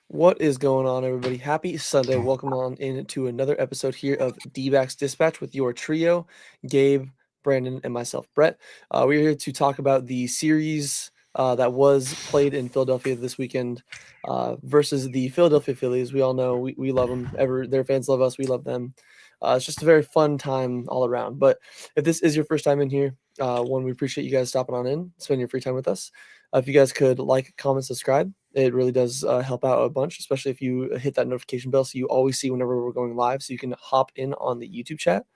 What is going on, everybody? Happy Sunday. Welcome on into another episode here of Dbacks Dispatch with your trio, Gabe, Brandon, and myself, Brett. We're here to talk about the series that was played in Philadelphia this weekend versus the Philadelphia Phillies. We all know we love them. Their fans love us. We love them. It's just a very fun time all around. But if this is your first time in here, we appreciate you guys stopping on in, spending your free time with us. If you guys could like, comment, subscribe, it really does help out a bunch, especially if you hit that notification bell so you always see whenever we're going live, so you can hop in on the YouTube chat.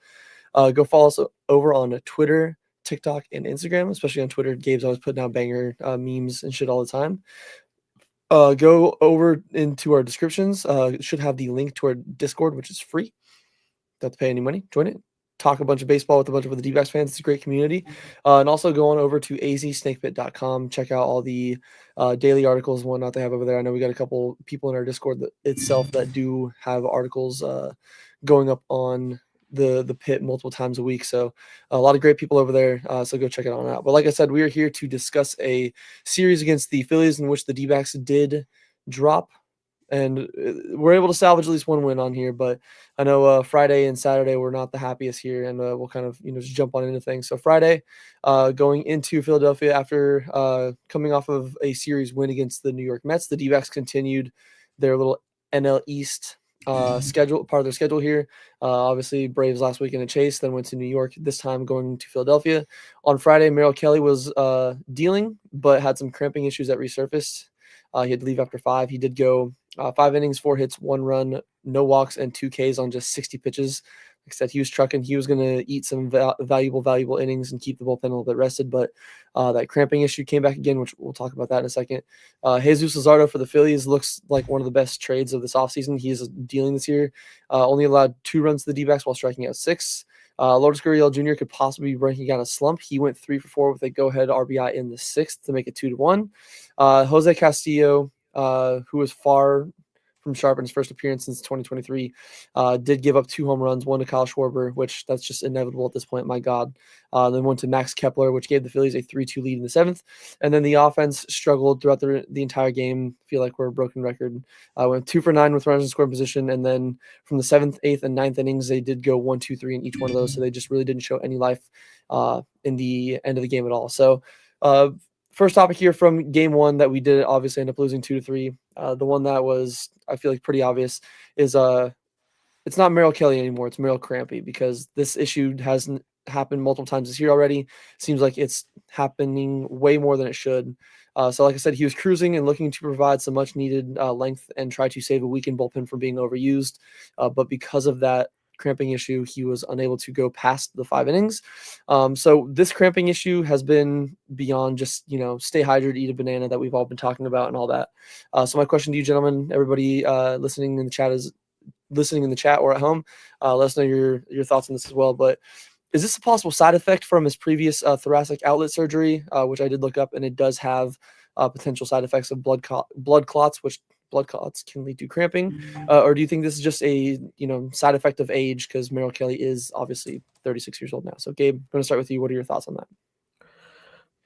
Go follow us over on Twitter, TikTok, and Instagram, especially on Twitter. Gabe's always putting out banger memes and shit all the time. Go over into our descriptions. It should have the link to our Discord, which is free. Don't have to pay any money. Join it. Talk a bunch of baseball with a bunch of the D-backs fans. It's a great community. And also go on over to azsnakepit.com. Check out all the daily articles and whatnot they have over there. I know we got a couple people in our Discord itself that do have articles going up on the pit multiple times a week. So a lot of great people over there. So go check it on out. But like I said, we are here to discuss a series against the Phillies in which the D-backs did drop. And we're able to salvage at least one win on here, but I know Friday and Saturday were not the happiest here, and we'll kind of just jump on into things. So Friday, going into Philadelphia after coming off of a series win against the New York Mets, the D-backs continued their little NL East part of their schedule here. Obviously, Braves last weekend at Chase, then went to New York. This time going to Philadelphia. On Friday, Merrill Kelly was dealing, but had some cramping issues that resurfaced. He had to leave after 5. He did go 5 innings, 4 hits, 1 run, no walks, and 2 Ks on just 60 pitches. Like I said, he was trucking. He was going to eat some valuable innings and keep the bullpen a little bit rested, but that cramping issue came back again, which we'll talk about that in a second. Jesus Luzardo for the Phillies looks like one of the best trades of this offseason. He is dealing this year. Only allowed 2 runs to the D-backs while striking out 6. Lourdes Gurriel Jr. could possibly be breaking out a slump. He went 3 for 4 with a go-ahead RBI in the 6th to make it 2-1. Jose Castillo, who was far from sharp in his first appearance since 2023, did give up 2 home runs, 1 to Kyle Schwarber, which that's just inevitable at this point. My God. Then 1 to Max Kepler, which gave the Phillies a 3-2 lead in the 7th. And then the offense struggled throughout the entire game. I feel like we're a broken record. Went 2 for 9 with runners in scoring position. And then from the 7th, 8th, and 9th innings, they did go 1, 2, 3 in each one of those. So they just really didn't show any life in the end of the game at all. So first topic here from game 1 that we did obviously end up losing 2-3. The one that was, I feel like, pretty obvious is it's not Merrill Kelly anymore. It's Merrill Crampy, because this issue hasn't happened multiple times this year already. Seems like it's happening way more than it should. So like I said, he was cruising and looking to provide some much needed length and try to save a weakened bullpen from being overused. But because of that cramping issue, he was unable to go past the 5 innings. So this cramping issue has been beyond just, stay hydrated, eat a banana that we've all been talking about and all that. So my question to you, gentlemen, everybody listening in the chat or at home, let us know your thoughts on this as well. But is this a possible side effect from his previous thoracic outlet surgery, which I did look up, and it does have potential side effects of blood clots, which blood clots can lead to cramping, or do you think this is just a side effect of age, because Merrill Kelly is obviously 36 years old now? So Gabe, I'm going to start with you. What are your thoughts on that?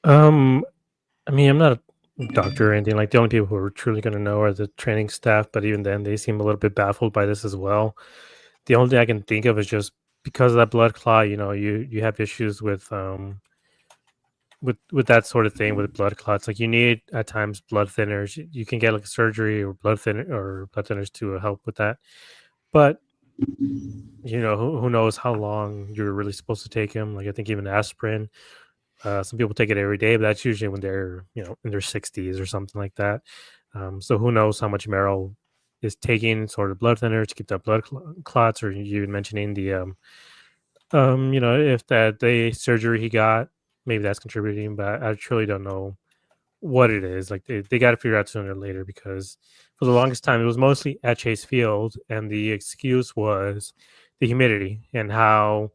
I mean, I'm not a doctor or anything. Like, the only people who are truly going to know are the training staff, but even then they seem a little bit baffled by this as well. The only thing I can think of is just because of that blood clot, you have issues with that sort of thing with blood clots. Like, you need at times blood thinners. You can get like a surgery or blood thinners to help with that. But who knows how long you're really supposed to take them. Like, I think even aspirin, some people take it every day, but that's usually when they're in their 60s or something like that. So who knows how much Merrill is taking sort of blood thinners to keep that blood clots, or you mentioning the if the surgery he got, maybe that's contributing, but I truly don't know what it is. Like they got to figure out sooner or later because for the longest time it was mostly at Chase Field, and the excuse was the humidity and how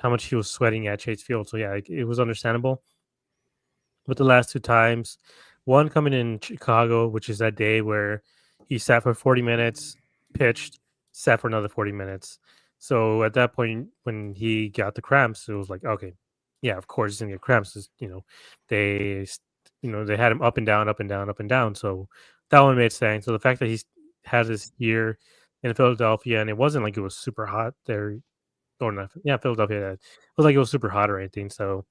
much he was sweating at Chase Field. So yeah, it was understandable. But the last two times, one coming in Chicago, which is that day where he sat for 40 minutes, pitched, sat for another 40 minutes. So at that point, when he got the cramps, it was like, okay, yeah, of course he's gonna get cramps. They, they had him up and down, up and down, up and down. So that one made sense. So the fact that he's had this year in Philadelphia, and it wasn't like it was super hot there, or not, yeah, Philadelphia. It was like it was super hot or anything. So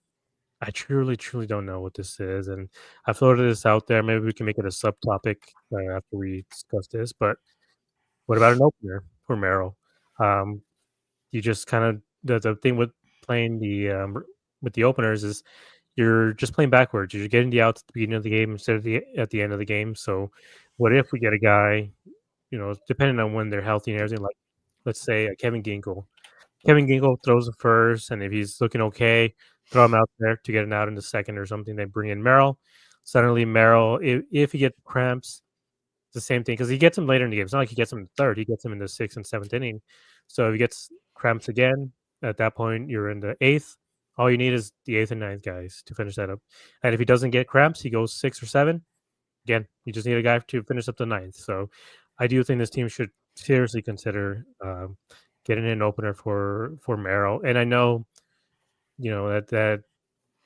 I truly, truly don't know what this is, and I floated this out there. Maybe we can make it a subtopic after we discuss this. But what about an opener for Merrill? Um, you just kind of the thing with playing with the openers is you're just playing backwards. You're getting the outs at the beginning of the game instead of at the end of the game. So, what if we get a guy, depending on when they're healthy and everything, like let's say a Kevin Ginkel. Kevin Ginkel throws the first, and if he's looking okay, throw him out there to get an out in the second or something. They bring in Merrill. Suddenly, Merrill, if he gets cramps, it's the same thing because he gets them later in the game. It's not like he gets them in the third; he gets them in the sixth and seventh inning. So if he gets cramps again, at that point you're in the eighth. All you need is the eighth and ninth guys to finish that up. And if he doesn't get cramps, he goes six or seven. Again, you just need a guy to finish up the ninth. So I do think this team should seriously consider getting an opener for Merrill. And I know, that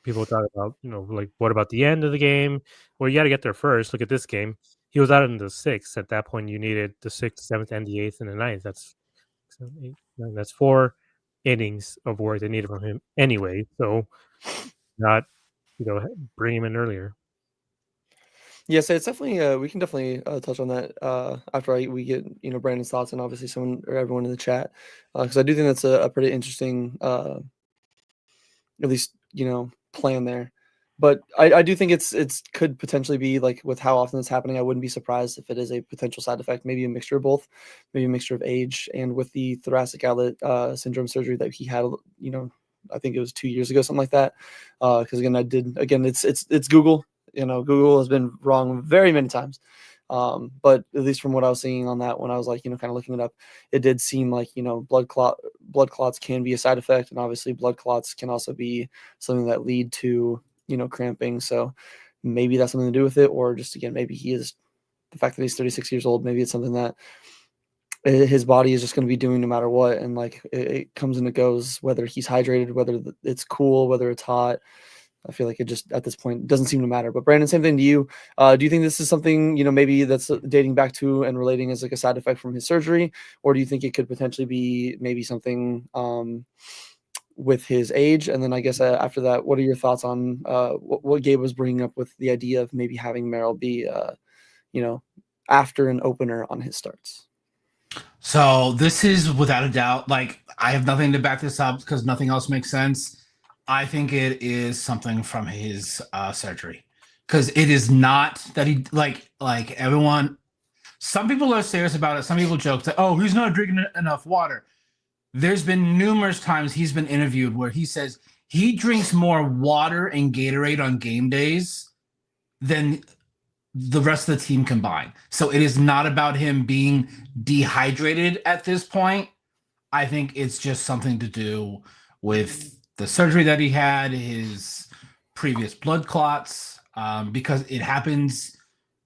people talk about, like what about the end of the game? Well, you got to get there first. Look at this game. He was out in the sixth. At that point, you needed the sixth, seventh, and the eighth, and the ninth. That's 7, 8, 9. That's 4 innings of work they needed from him anyway. So not, bring him in earlier. Yeah, so it's definitely we can definitely touch on that after we get Brandon's thoughts and obviously someone or everyone in the chat because I do think that's a pretty interesting at least plan there. But I do think it's could potentially be like with how often it's happening. I wouldn't be surprised if it is a potential side effect, maybe a mixture of both, maybe a mixture of age and with the thoracic outlet syndrome surgery that he had. I think it was 2 years ago, something like that. Because again, it's Google. Google has been wrong very many times. But at least from what I was seeing on that when I was like, kind of looking it up, it did seem like, blood clots can be a side effect. And obviously blood clots can also be something that lead to, cramping. So maybe that's something to do with it. Or just, again, maybe the fact that he's 36 years old, maybe it's something that his body is just going to be doing no matter what. And like, it comes and it goes, whether he's hydrated, whether it's cool, whether it's hot. I feel like it just at this point doesn't seem to matter. But Brandon, same thing to you. Do you think this is something, maybe that's dating back to and relating as like a side effect from his surgery? Or do you think it could potentially be maybe something with his age? And then I guess after that, what are your thoughts on what Gabe was bringing up with the idea of maybe having Merrill be, after an opener on his starts? So this is without a doubt, like I have nothing to back this up because nothing else makes sense. I think it is something from his surgery because it is not that he like everyone. Some people are serious about it. Some people joke that, oh, he's not drinking enough water. There's been numerous times he's been interviewed where he says he drinks more water and Gatorade on game days than the rest of the team combined. So it is not about him being dehydrated at this point. I think it's just something to do with the surgery that he had, his previous blood clots, because it happens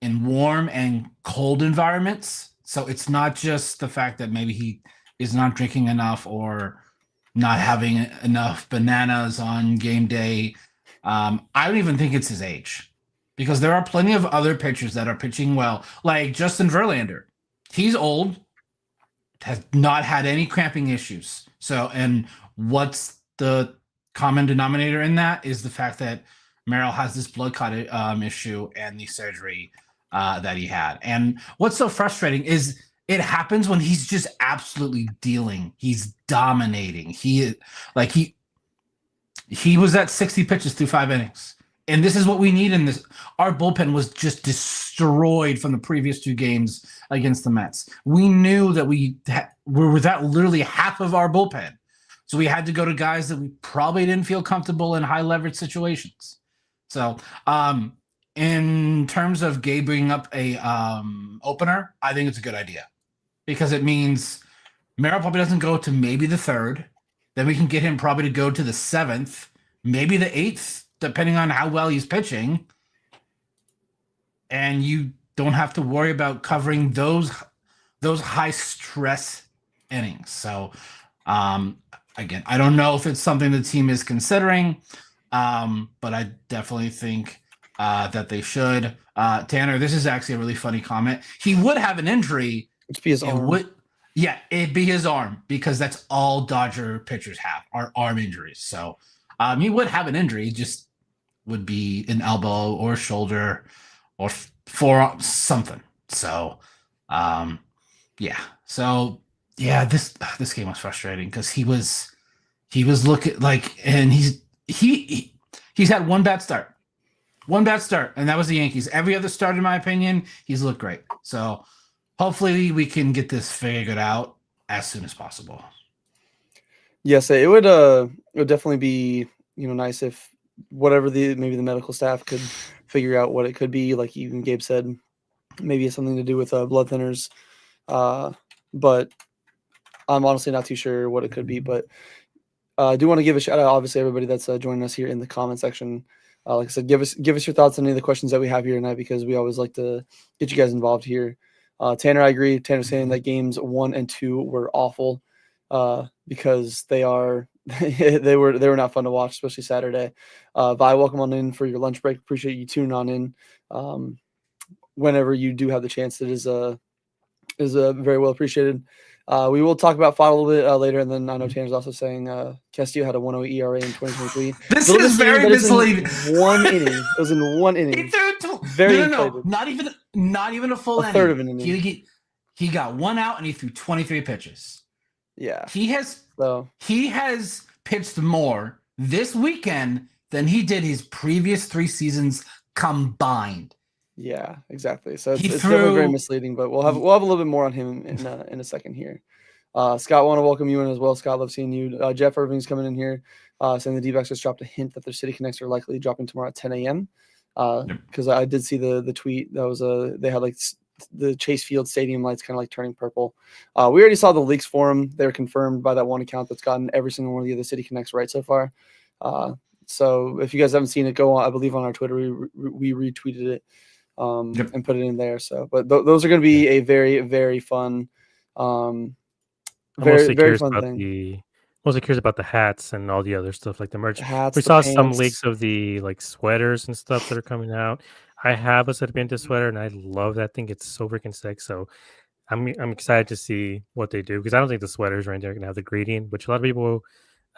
in warm and cold environments. So it's not just the fact that maybe he is not drinking enough or not having enough bananas on game day. I don't even think it's his age because there are plenty of other pitchers that are pitching well, like Justin Verlander. He's old, has not had any cramping issues. So, and what's the common denominator in that is the fact that Merrill has this blood clot issue and the surgery that he had. And what's so frustrating is it happens when he's just absolutely dealing. He's dominating. He was at 60 pitches through 5 innings. And this is what we need in this. Our bullpen was just destroyed from the previous 2 games against the Mets. We knew that we were without literally half of our bullpen. So we had to go to guys that we probably didn't feel comfortable in high leverage situations. So in terms of Gabe bringing up a opener, I think it's a good idea because it means Merrill probably doesn't go to maybe the 3rd. Then we can get him probably to go to the 7th, maybe the 8th, depending on how well he's pitching. And you don't have to worry about covering those high stress innings. So again, I don't know if it's something the team is considering, but I definitely think that they should. Tanner, this is actually a really funny comment. He would have an injury. It'd be his arm. It'd be his arm because that's all Dodger pitchers have are arm injuries. So he would have an injury, just would be an elbow or shoulder or forearm, something. So this game was frustrating because he was looking like, and he's had one bad start, and that was the Yankees. Every other start, in my opinion, he's looked great. So hopefully we can get this figured out as soon as possible. Yes, it would definitely be nice if whatever maybe the medical staff could figure out what it could be. Like even Gabe said, maybe it's something to do with blood thinners, but I'm honestly not too sure what it could be. But I do want to give a shout out, obviously, everybody that's joining us here in the comment section. Like I said, give us your thoughts on any of the questions that we have here tonight because we always like to get you guys involved here. Tanner, I agree. Tanner saying that games 1 and 2 were awful because they were not fun to watch, especially Saturday. Vi, welcome on in for your lunch break. Appreciate you tuning on in. Whenever you do have the chance, it is very well appreciated. We will talk about Pfaadt a little bit later, and then I know Tanner's also saying Castillo had a 1.08 ERA in 2023. This is very misleading. One inning. It was in one inning. He threw no, not even a full inning. Third of an inning. He got 1 out and he threw 23 pitches. Yeah. He has pitched more this weekend than he did his previous 3 seasons combined. Yeah, exactly. So it's definitely very misleading, but we'll have a little bit more on him in a second here. Scott, want to welcome you in as well. Scott, love seeing you. Jeff Irving's coming in here saying the Dbacks just dropped a hint that their City Connects are likely dropping tomorrow at 10 a.m. Because I did see the tweet that was they had like the Chase Field Stadium lights kind of like turning purple. We already saw the leaks for them. They're confirmed by that one account that's gotten every single one of the other City Connects right so far. So if you guys haven't seen it, go on. I believe on our Twitter we retweeted it. And put it in there. So, but those are going to be a very, very fun, very fun thing. Mostly curious about the hats and all the other stuff like the merch. Hats, we saw some leaks of the like sweaters and stuff that are coming out. I have a Serpiente sweater and I love that thing. It's so freaking sick. So I'm excited to see what they do because I don't think the sweaters right there are going to have the gradient, which a lot of people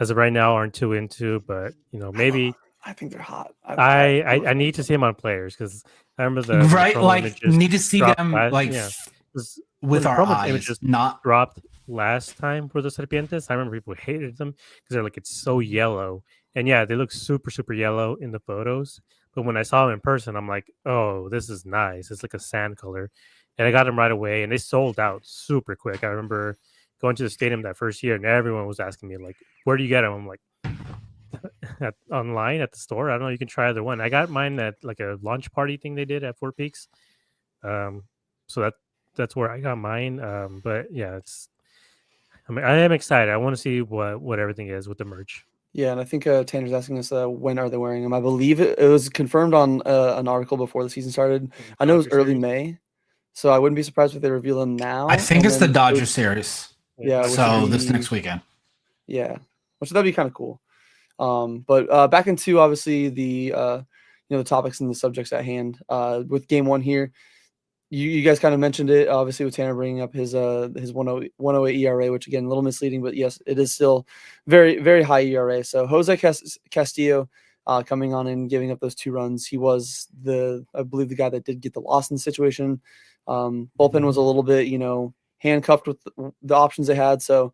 as of right now aren't too into. But maybe. I think they're hot. I need to see them on players because I remember the need to see them with our eyes. Images not dropped last time for the Serpientes. I remember people hated them because they're like it's so yellow, and yeah, they look super super yellow in the photos. But when I saw them in person, I'm like, oh, this is nice. It's like a sand color, and I got them right away, and they sold out super quick. I remember going to the stadium that first year, and everyone was asking me like, where do you get them? I'm like. Online at the store. I don't know. You can try either one. I got mine at like a launch party thing they did at Fort Peaks. So that's where I got mine. But yeah, I am excited. I want to see what everything is with the merch. Yeah, and I think Tanner's asking us when are they wearing them. I believe it was confirmed on an article before the season started. I know it was early May, so I wouldn't be surprised if they reveal them now. I think it's the Dodger series. Yeah. So this next weekend. Yeah, which that'd be kind of cool. But back into obviously the the topics and the subjects at hand with game 1 here. You guys kind of mentioned it, obviously, with Tanner bringing up his 1.08 ERA, which again a little misleading, but yes, it is still very very high ERA. So Jose Castillo coming on and giving up those 2 runs. He was I believe the guy that did get the loss in the situation. Bullpen was a little bit handcuffed with the options they had. So.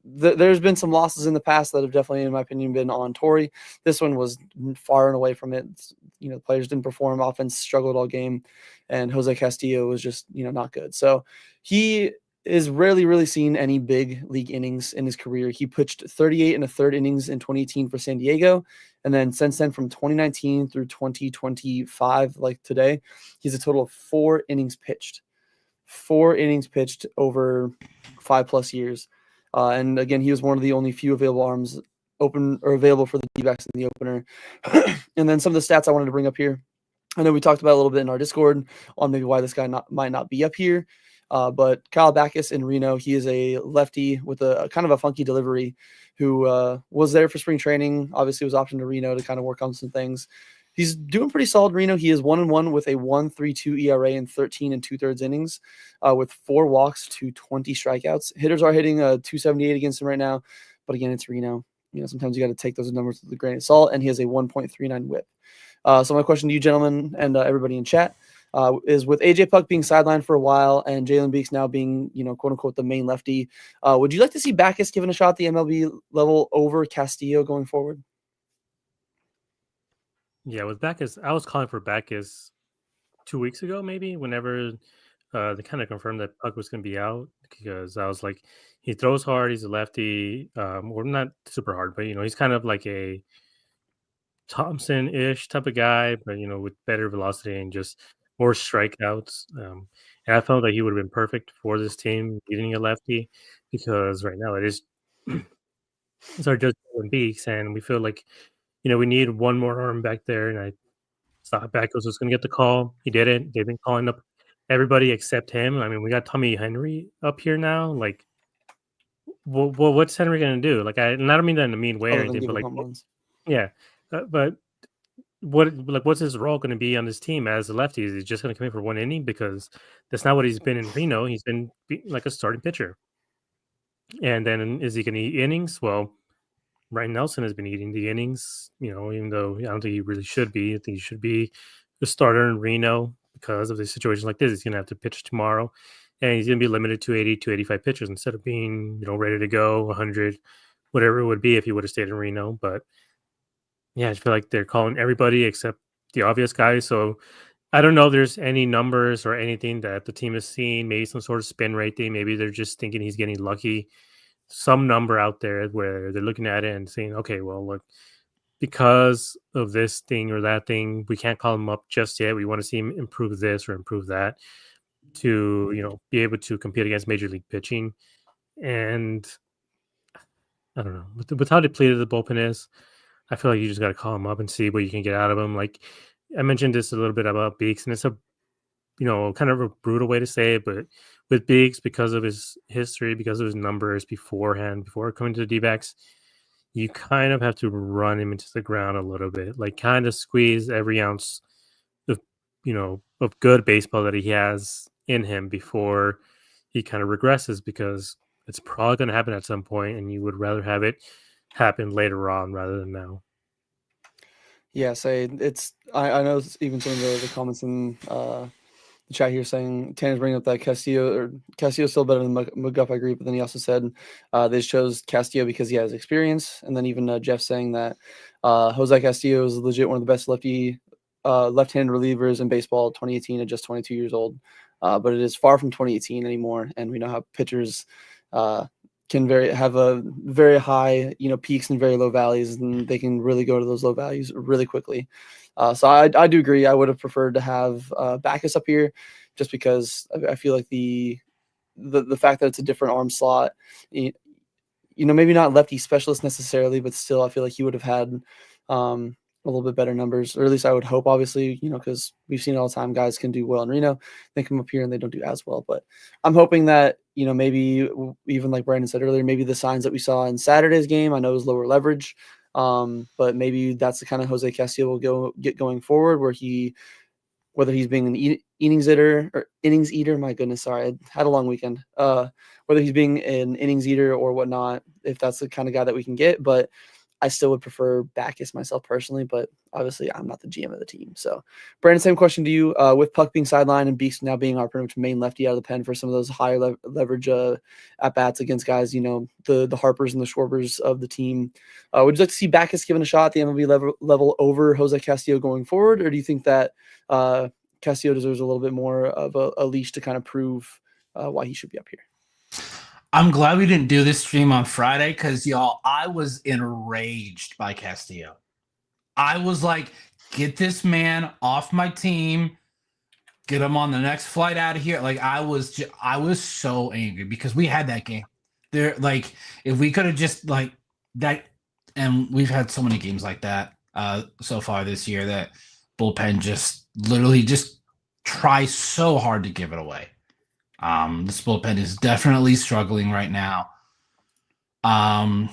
There's been some losses in the past that have definitely, in my opinion, been on Torrey. This one was far and away from it. The players didn't perform. Offense struggled all game, and Jose Castillo was just, not good. So he is rarely really seen any big league innings in his career. He pitched 38 and a third innings in 2018 for San Diego. And then since then, from 2019 through 2025, like today, he's a total of 4 innings pitched. 4 innings pitched over 5+ years. And again, he was one of the only few available arms open or available for the D-backs in the opener. And then some of the stats I wanted to bring up here. I know we talked about a little bit in our Discord on maybe why this guy might not be up here. But Kyle Backus in Reno, he is a lefty with a kind of a funky delivery who was there for spring training. Obviously was optioned to Reno to kind of work on some things. He's doing pretty solid. Reno, he is 1-1 with a 1.32 ERA in 13 2/3 innings, with 4 walks to 20 strikeouts. Hitters are hitting 278 against him right now, but again, it's Reno. Sometimes you got to take those numbers with a grain of salt, and he has a 1.39 WHIP. So my question to you, gentlemen, and everybody in chat, is with AJ Puck being sidelined for a while and Jalen Beeks now being, quote unquote, the main lefty, would you like to see Backus given a shot at the MLB level over Castillo going forward? Yeah, with Backus, I was calling for Backus 2 weeks ago, maybe, whenever they kind of confirmed that Puck was going to be out, because I was like, he throws hard, he's a lefty, or not super hard, but he's kind of like a Thompson-ish type of guy, but with better velocity and just more strikeouts. And I felt like he would have been perfect for this team, needing a lefty, because right now it is it's our just Beaks, and we feel like we need one more arm back there. And I thought Backus was going to get the call. He didn't. They've been calling up everybody except him. I mean, we got Tommy Henry up here now. Like, well, what's Henry going to do? Like, I don't mean that in a mean way or Other than anything, but giving like, home runs. yeah, but what's his role going to be on this team as a lefty? Is he just going to come in for 1 inning? Because that's not what he's been in Reno. He's been like a starting pitcher. And then is he going to eat innings? Well, Ryan Nelson has been eating the innings, even though I don't think he really should be. I think he should be the starter in Reno because of the situation like this. He's going to have to pitch tomorrow, and he's going to be limited to 80 to 85 pitches instead of being, ready to go 100, whatever it would be if he would have stayed in Reno. But yeah, I feel like they're calling everybody except the obvious guys. So I don't know if there's any numbers or anything that the team has seen, maybe some sort of spin rate thing. Maybe they're just thinking he's getting lucky. Some number out there where they're looking at it and saying, okay, well, look, because of this thing or that thing, we can't call him up just yet. We want to see him improve this or improve that to, be able to compete against major league pitching. And I don't know, with how depleted the bullpen is, I feel like you just got to call him up and see what you can get out of him. Like I mentioned this a little bit about Beeks, and it's a kind of a brutal way to say it, but with Biggs, because of his history, because of his numbers beforehand, before coming to the D-backs, you kind of have to run him into the ground a little bit, like kind of squeeze every ounce of, of good baseball that he has in him before he kind of regresses, because it's probably going to happen at some point, and you would rather have it happen later on rather than now. Yeah, I know even some of the comments in the chat here saying Tanner's bringing up that Castillo's still better than McGuff. I agree, but then he also said they chose Castillo because he has experience, and then even Jeff saying that Jose Castillo is legit one of the best left-handed relievers in baseball. 2018 at just 22 years old, but it is far from 2018 anymore, and we know how pitchers can have a very high peaks and very low valleys, and they can really go to those low values really quickly. So I do agree. I would have preferred to have Backus up here, just because I feel like the fact that it's a different arm slot, maybe not lefty specialist necessarily, but still I feel like he would have had a little bit better numbers, or at least I would hope, obviously, because we've seen all the time guys can do well in Reno, they come up here and they don't do as well. But I'm hoping that, maybe even like Brandon said earlier, maybe the signs that we saw in Saturday's game, I know it was lower leverage, but maybe that's the kind of Jose Castillo will get going forward, where whether he's being an innings eater, my goodness, sorry, I had a long weekend, whether he's being an innings eater or whatnot, if that's the kind of guy that we can get. But I still would prefer Backus myself personally, but obviously I'm not the GM of the team. So, Brandon, same question to you. With Puck being sidelined and Beeks now being our pretty much main lefty out of the pen for some of those higher leverage at-bats against guys, the Harpers and the Schwarbers of the team, would you like to see Backus given a shot at the MLB level over Jose Castillo going forward, or do you think that Castillo deserves a little bit more of a leash to kind of prove why he should be up here? I'm glad we didn't do this stream on Friday because, y'all, I was enraged by Castillo. I was like, get this man off my team. Get him on the next flight out of here. Like, I was so angry because we had that game. There, like, if we could have just like that, and we've had so many games like that so far this year that bullpen just literally just try so hard to give it away. This bullpen is definitely struggling right now. I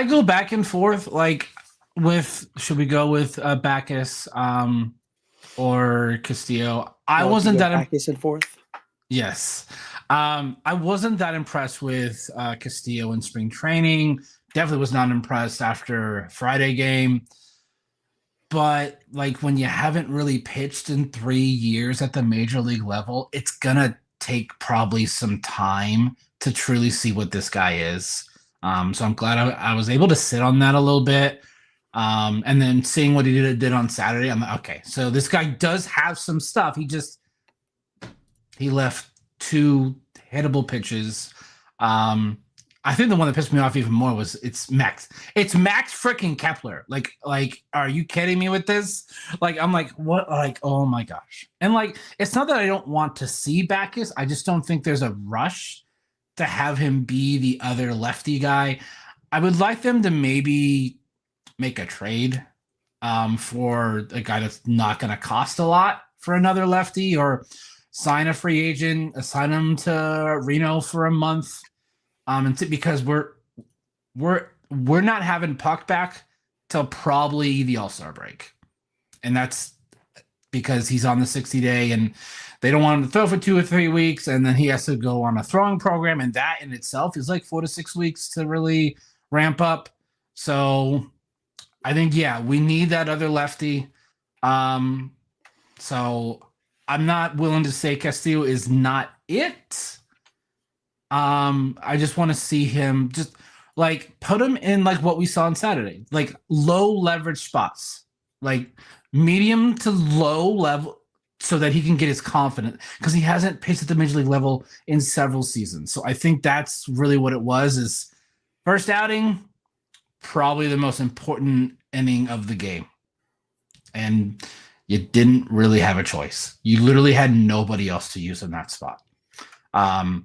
go back and forth, like, with should we go with Backus or Castillo? I wasn't that Backus and forth. Yes. I wasn't that impressed with Castillo in spring training. Definitely was not impressed after Friday game. But like when you haven't really pitched in 3 years at the major league level, it's gonna take probably some time to truly see what this guy is. So I'm glad I was able to sit on that a little bit. And then seeing what he did on Saturday, I'm like, okay, so this guy does have some stuff. He left 2 hittable pitches. I think the one that pissed me off even more was it's Max freaking Kepler. Like, are you kidding me with this? Like, I'm like, what? Like, oh my gosh. And like, it's not that I don't want to see Backus. I just don't think there's a rush to have him be the other lefty guy. I would like them to maybe make a trade for a guy that's not going to cost a lot for another lefty, or sign a free agent, assign him to Reno for a month. Because we're not having Puck back till probably the All-Star break. And that's because he's on the 60-day and they don't want him to throw for 2 or 3 weeks, and then he has to go on a throwing program, and that in itself is like 4 to 6 weeks to really ramp up. So I think, yeah, we need that other lefty. So I'm not willing to say Castillo is not it. I just want to see him just like put him in like what we saw on Saturday, like low leverage spots, like medium to low level, so that he can get his confidence, because he hasn't pitched at the major league level in several seasons. So I think that's really what it was. Is first outing, probably the most important inning of the game, and you didn't really have a choice. You literally had nobody else to use in that spot. I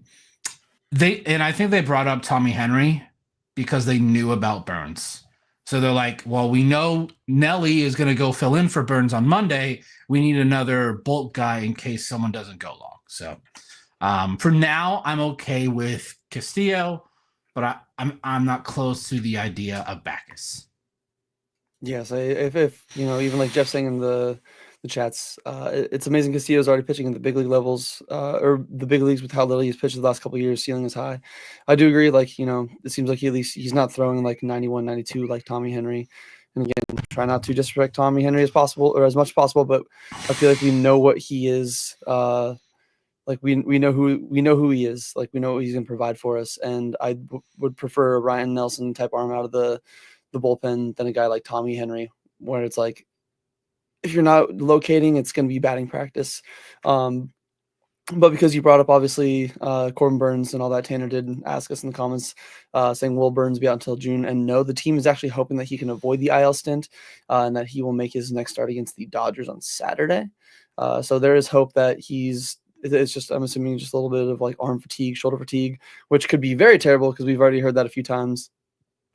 think they brought up Tommy Henry because they knew about Burns. So they're like, well, we know Nelly is going to go fill in for Burns on Monday. We need another bulk guy in case someone doesn't go long. So for now, I'm okay with Castillo, but I'm not close to the idea of Backus. Yes, if you know, even like Jeff saying in the chats, it's amazing Castillo's already pitching in the big league levels, or the big leagues, with how little he's pitched the last couple of years. Ceiling is high. I do agree. Like, you know, it seems like he's not throwing like 91, 92 like Tommy Henry. And again, try not to disrespect Tommy Henry as possible, or as much as possible. But I feel like we know what he is. Like we know who he is. Like, we know what he's going to provide for us. And I would prefer a Ryan Nelson type arm out of the bullpen than a guy like Tommy Henry, where it's like, if you're not locating, it's going to be batting practice. But because you brought up, obviously, Corbin Burns and all that, Tanner did ask us in the comments saying, will Burns be out until June? And no, the team is actually hoping that he can avoid the IL stint and that he will make his next start against the Dodgers on Saturday. So there is hope that it's just, I'm assuming, just a little bit of like arm fatigue, shoulder fatigue, which could be very terrible because we've already heard that a few times.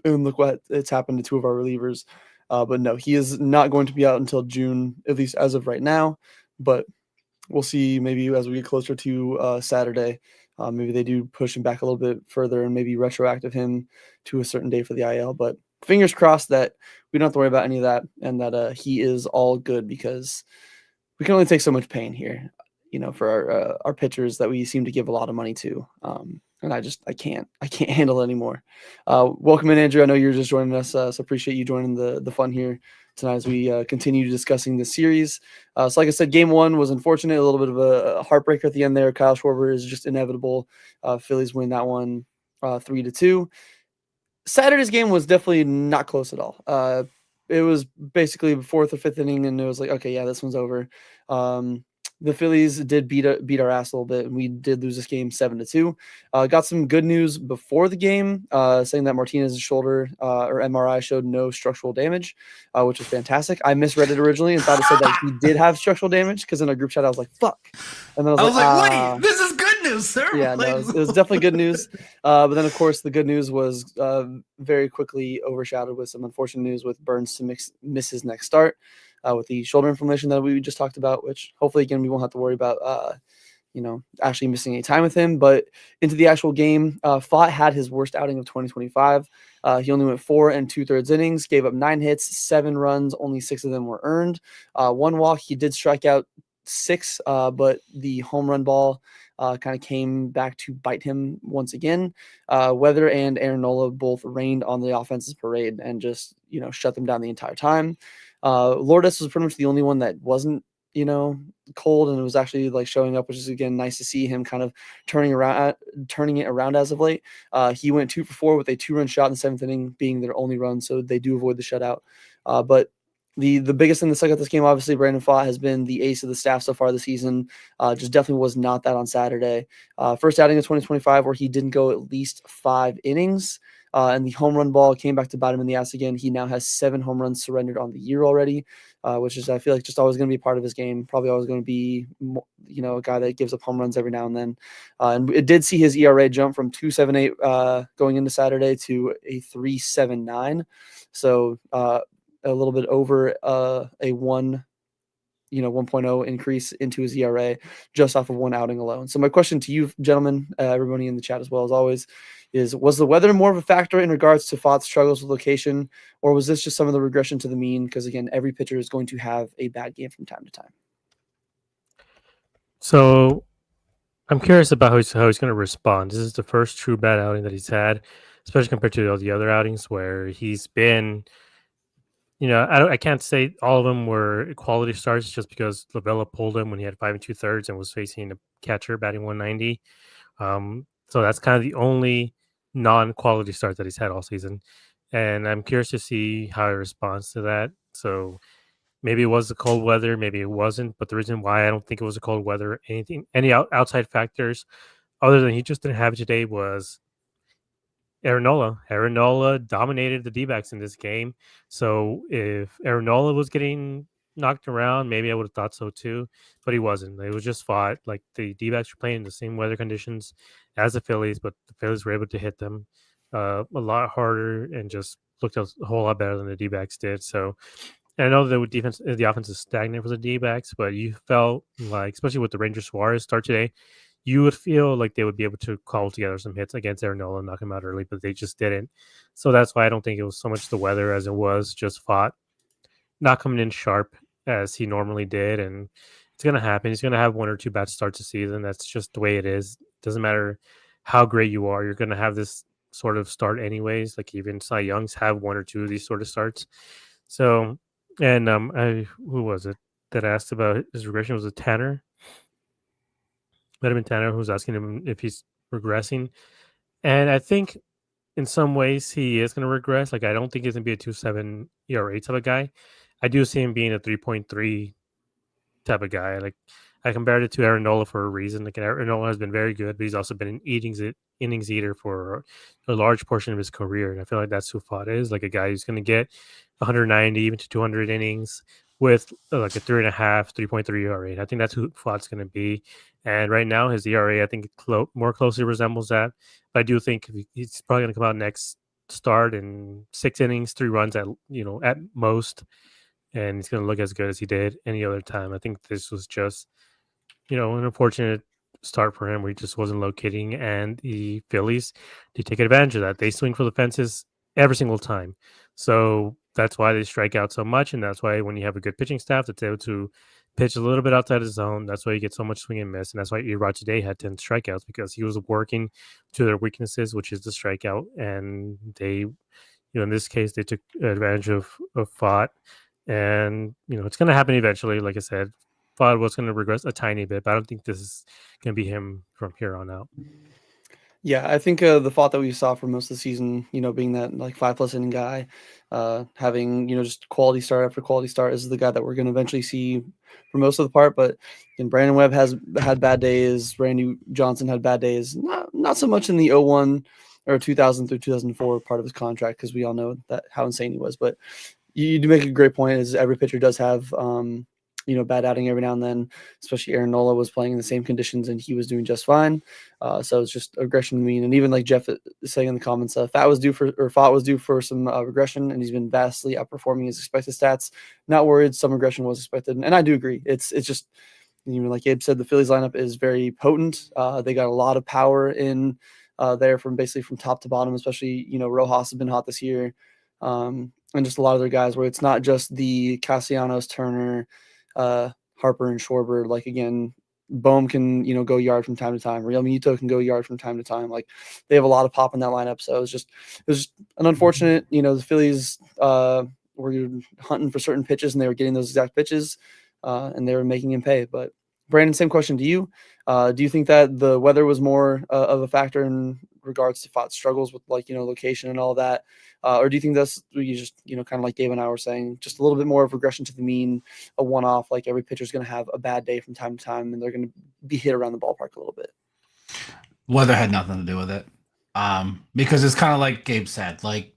And look what it's happened to 2 of our relievers. But no, he is not going to be out until June, at least as of right now. But we'll see, maybe as we get closer to Saturday, maybe they do push him back a little bit further and maybe retroactive him to a certain day for the IL. But fingers crossed that we don't have to worry about any of that, and that he is all good, because we can only take so much pain here, you know, for our pitchers that we seem to give a lot of money to. And I can't handle it anymore. Welcome in, Andrew. I know you're just joining us, so appreciate you joining the fun here tonight as we continue discussing the series. So like I said, game 1 was unfortunate, a little bit of a heartbreaker at the end there. Kyle Schwarber is just inevitable. Phillies win that one 3-2. Saturday's game was definitely not close at all. It was basically the 4th or 5th inning, and it was like, okay, yeah, this one's over. the Phillies did beat our ass a little bit, and we did lose this game 7-2. Got some good news before the game, saying that Martinez's shoulder or MRI showed no structural damage, which is fantastic. I misread it originally and thought it said that he did have structural damage, because in our group chat I was like, "Fuck," and then I was like, "Wait, this is good news, sir." Yeah, no, it was definitely good news. But then, of course, the good news was very quickly overshadowed with some unfortunate news with Burns to miss his next start with the shoulder inflammation that we just talked about, which hopefully, again, we won't have to worry about, actually missing any time with him. But into the actual game, Pfaadt had his worst outing of 2025. He only went 4 2/3 innings, gave up 9 hits, 7 runs, only 6 of them were earned. 1 walk. He did strike out 6, but the home run ball kind of came back to bite him once again. Weather and Aaron Nola both rained on the offense's parade and just, shut them down the entire time. Lourdes was pretty much the only one that wasn't, cold, and it was actually like showing up, which is again nice to see him kind of turning it around as of late. He went 2 for 4 with a 2-run shot in the 7th inning, being their only run, so they do avoid the shutout. But the biggest thing to suck at this game, obviously, Brandon Pfaadt has been the ace of the staff so far this season. Just definitely was not that on Saturday. First outing of 2025 where he didn't go at least 5 innings. And the home run ball came back to bite him in the ass again. He now has 7 home runs surrendered on the year already, which is, I feel like, just always going to be part of his game. Probably always going to be, a guy that gives up home runs every now and then. And it did see his ERA jump from 2.78 going into Saturday to a 3.79. So a little bit over a 1.0 increase into his ERA just off of 1 outing alone. So my question to you, gentlemen, everybody in the chat as well as always, is was the weather more of a factor in regards to Pfaadt's struggles with location, or was this just some of the regression to the mean? Because again, every pitcher is going to have a bad game from time to time. So I'm curious about how he's going to respond. This is the first true bad outing that he's had, especially compared to all the other outings where he's been. I can't say all of them were quality starts just because Lavella pulled him when he had 5 2/3 and was facing a catcher batting 190. So that's kind of the only non-quality start that he's had all season. And I'm curious to see how he responds to that. So maybe it was the cold weather, maybe it wasn't. But the reason why I don't think it was the cold weather, any outside factors other than he just didn't have it today was Aaron Nola dominated the Dbacks in this game. So if Aaron Nola was getting knocked around, maybe I would have thought so too. But he wasn't. It was just fought. Like the Dbacks were playing in the same weather conditions as the Phillies, but the Phillies were able to hit them a lot harder and just looked a whole lot better than the Dbacks did. So and I know the offense is stagnant for the D-backs, but you felt like, especially with the Ranger Suarez start today, you would feel like they would be able to call together some hits against Aaron Nola and knock him out early, but they just didn't. So that's why I don't think it was so much the weather as it was just Pfaadt not coming in sharp as he normally did. And it's going to happen. He's going to have 1 or 2 bad starts a season. That's just the way it is. Doesn't matter how great you are. You're going to have this sort of start anyways. Like even Cy Young's have 1 or 2 of these sort of starts. So, and who was it that asked about his regression? Was it Tanner? Might have been Tanner who was asking him if he's regressing. And I think in some ways he is going to regress. Like I don't think he's going to be a 2.7 ERA type of guy. I do see him being a 3.3 type of guy. Like I compared it to Aaron Nola for a reason. Like Aaron Nola has been very good, but he's also been an innings eater for a large portion of his career. And I feel like that's who Pfaadt is, like a guy who's going to get 190, even to 200 innings with like a 3.5, 3.3 ERA. I think that's who Pfaadt's going to be. And right now his ERA, I think more closely resembles that. But I do think he's probably going to come out next start in 6 innings, 3 runs at most. And he's going to look as good as he did any other time. I think this was just, an unfortunate start for him where he just wasn't locating. And the Phillies, they take advantage of that. They swing for the fences every single time. So that's why they strike out so much. And that's why when you have a good pitching staff that's able to pitch a little bit outside of zone, that's why you get so much swing and miss. And that's why Erod today had 10 strikeouts because he was working to their weaknesses, which is the strikeout. And they, in this case, they took advantage of Pfaadt. And, it's going to happen eventually. Like I said, Pfaadt was going to regress a tiny bit, but I don't think this is going to be him from here on out. Yeah, I think the Pfaadt that we saw for most of the season, being that like 5+ inning guy, having just quality start after quality start is the guy that we're going to eventually see for most of the part. But Brandon Webb has had bad days. Randy Johnson had bad days. Not so much in the 01 or 2000 through 2004 part of his contract, because we all know that how insane he was. But you do make a great point. Is every pitcher does have bad outing every now and then. Especially Aaron Nola was playing in the same conditions and he was doing just fine. So it's just regression to the mean. And even like Jeff is saying in the comments, Pfaadt was due for some regression, and he's been vastly outperforming his expected stats. Not worried, some regression was expected, and I do agree. It's just like Gabe said, the Phillies lineup is very potent. They got a lot of power in there from top to bottom. Especially Rojas has been hot this year, and just a lot of other guys where it's not just the Castellanos, Turner, Harper, and Schwarber. Like again, Bohm can go yard from time to time. Real Muto can go yard from time to time. Like they have a lot of pop in that lineup. So it was an unfortunate. The Phillies were hunting for certain pitches and they were getting those exact pitches, and they were making him pay. But Brandon, same question to you. Do you think that the weather was more of a factor in regards to Pfaadt's struggles with location and all that? Or do you think that's you just, kind of like Dave and I were saying, just a little bit more of regression to the mean, a one-off, like every pitcher's going to have a bad day from time to time and they're going to be hit around the ballpark a little bit? Weather had nothing to do with it. Because it's kind of like Gabe said, like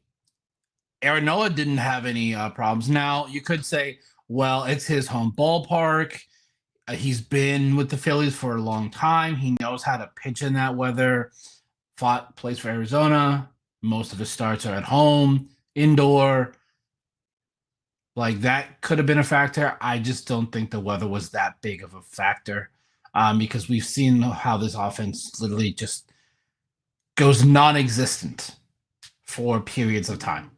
Aaron Nola didn't have any problems. Now you could say, well, it's his home ballpark. He's been with the Phillies for a long time. He knows how to pitch in that weather. Pfaadt plays for Arizona. Most of his starts are at home, indoor. Like that could have been a factor. I just don't think the weather was that big of a factor, because we've seen how this offense literally just goes non-existent for periods of time.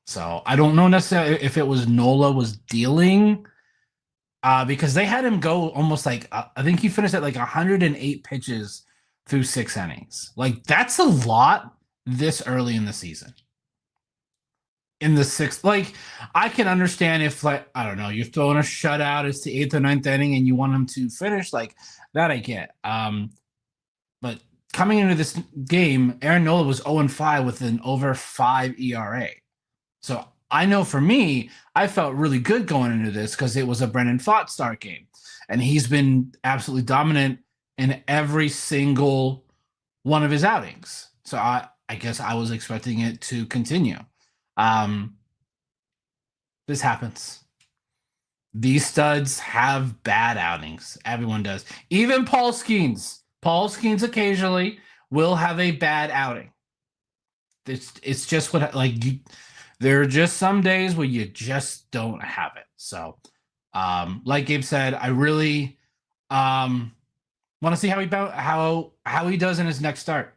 So I don't know necessarily if it was Nola was dealing, because they had him go almost like I think he finished at like 108 pitches through 6 innings. Like that's a lot this early in the season. In the 6th, like I can understand if, like, I don't know, you're throwing a shutout, it's the 8th or 9th inning and you want him to finish, like that I get. But coming into this game, Aaron Nola was 0-5 with an over 5 ERA. So I know for me, I felt really good going into this because it was a Brendan Pfaadt start game. And he's been absolutely dominant in every single one of his outings. So I guess I was expecting it to continue. This happens. These studs have bad outings. Everyone does. Even Paul Skeens. Paul Skeens occasionally will have a bad outing. It's just what, like, there are just some days where you just don't have it. So, like Gabe said, I really want to see how he does in his next start,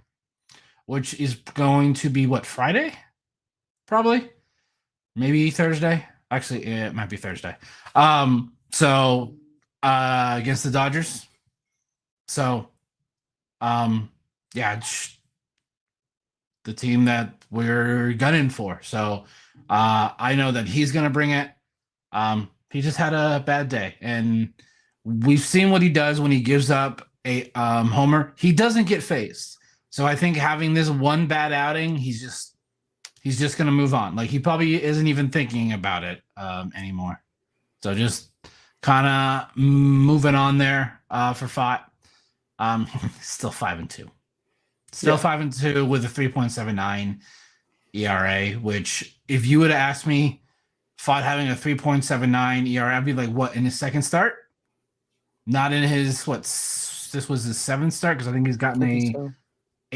which is going to be what, Friday? Probably, maybe Thursday. Actually, it might be Thursday. So against the Dodgers. So, yeah, the team that we're gunning for. So, I know that he's gonna bring it. He just had a bad day, and we've seen what he does when he gives up a homer. He doesn't get phased. So I think having this one bad outing, he's just going to move on. Like he probably isn't even thinking about it anymore. So just kind of moving on there for Pfaadt. Still 5-2. Still 5-2 with a 3.79 ERA, which if you would have asked me, Pfaadt having a 3.79 ERA, I'd be like, what, in his second start? Not in his, this was his 7th start? Because I think he's gotten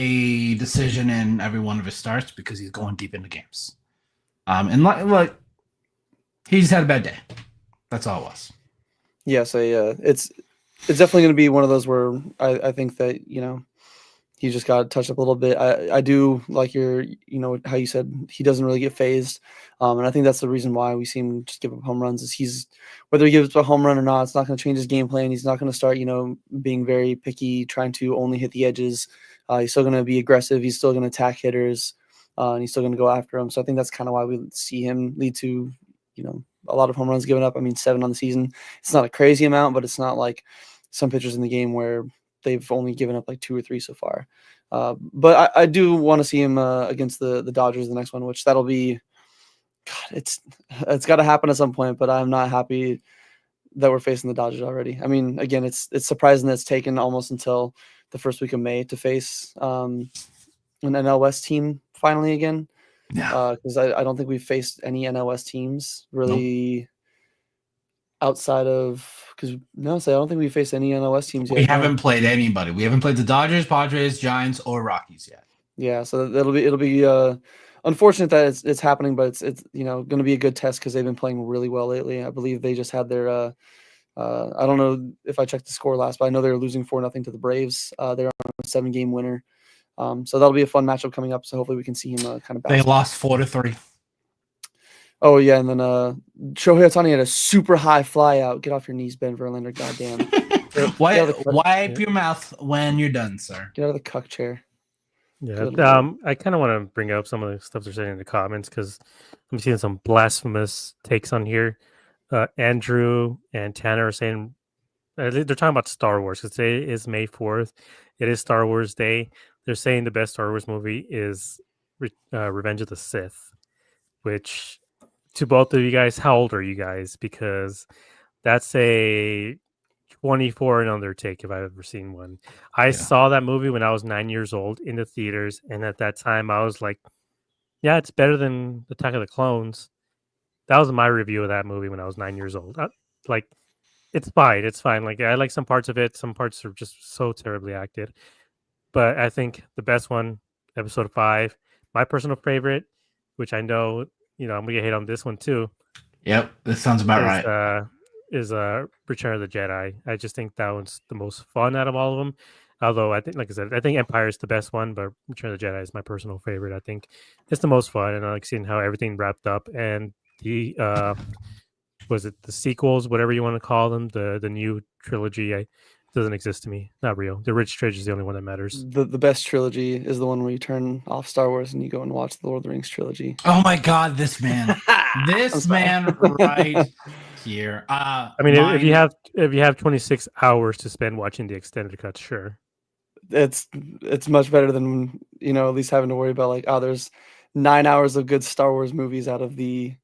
a decision in every one of his starts because he's going deep into games. And like he just had a bad day. That's all it was. Yeah, so it's definitely going to be one of those where I think that he just got touched up a little bit. I do like your how you said he doesn't really get phased, and I think that's the reason why we see him just give up home runs. Is he's, whether he gives up a home run or not, it's not going to change his game plan. He's not going to start being very picky, trying to only hit the edges. He's still going to be aggressive. He's still going to attack hitters, and he's still going to go after them. So I think that's kind of why we see him lead to, a lot of home runs given up. I mean, 7 on the season. It's not a crazy amount, but it's not like some pitchers in the game where they've only given up like 2 or 3 so far. But I do want to see him against the Dodgers the next one, which that'll be. God, it's got to happen at some point. But I'm not happy that we're facing the Dodgers already. I mean, again, it's surprising that it's taken almost until the first week of May to face an NL West team finally again. Yeah. Because I don't think we've faced any NL West teams really outside of I don't think we faced any NL West teams yet. We haven't played anybody. We haven't played the Dodgers, Padres, Giants, or Rockies yet. Yeah, so it'll be unfortunate that it's happening, but it's going to be a good test because they've been playing really well lately. I believe they just had their I don't know if I checked the score last, but I know they're losing 4-0 to the Braves. They're on a 7-game winner. So that'll be a fun matchup coming up. So hopefully we can see him kind of bounce. They lost 4-3. Oh yeah, and then Shohei Ohtani had a super high fly out. Get off your knees, Ben Verlander. Goddamn. Wipe your mouth when you're done, sir. Get out of the cuck chair. Yeah, I kind of want to bring up some of the stuff they're saying in the comments because I'm seeing some blasphemous takes on here. Andrew and Tanner are saying they're talking about Star Wars because today is May 4th. It is Star Wars Day. They're saying the best Star Wars movie is Revenge of the Sith, which to both of you guys, how old are you guys? Because that's a 24 and under take if I've ever seen one. I saw that movie when I was 9 years old in the theaters, and at that time I was like, yeah, it's better than Attack of the Clones. That was my review of that movie when I was 9 years old. It's fine. Like, I like some parts of it. Some parts are just so terribly acted. But I think the best one, episode 5, my personal favorite, which I know, I'm going to get hit on this one too. Yep, this sounds about right. Is Return of the Jedi. I just think that one's the most fun out of all of them. Although I think, like I said, I think Empire is the best one, but Return of the Jedi is my personal favorite. I think it's the most fun, and I like seeing how everything wrapped up. And the was it the sequels, whatever you want to call them, the new trilogy, doesn't exist to me. Not real. The rich trilogy is the only one that matters. The best trilogy is the one where you turn off Star Wars and you go and watch the Lord of the Rings trilogy. Oh my God, this man, right here. I mean, if you have 26 hours to spend watching the extended cut, sure. It's much better than at least having to worry about like, there's 9 hours of good Star Wars movies out of the.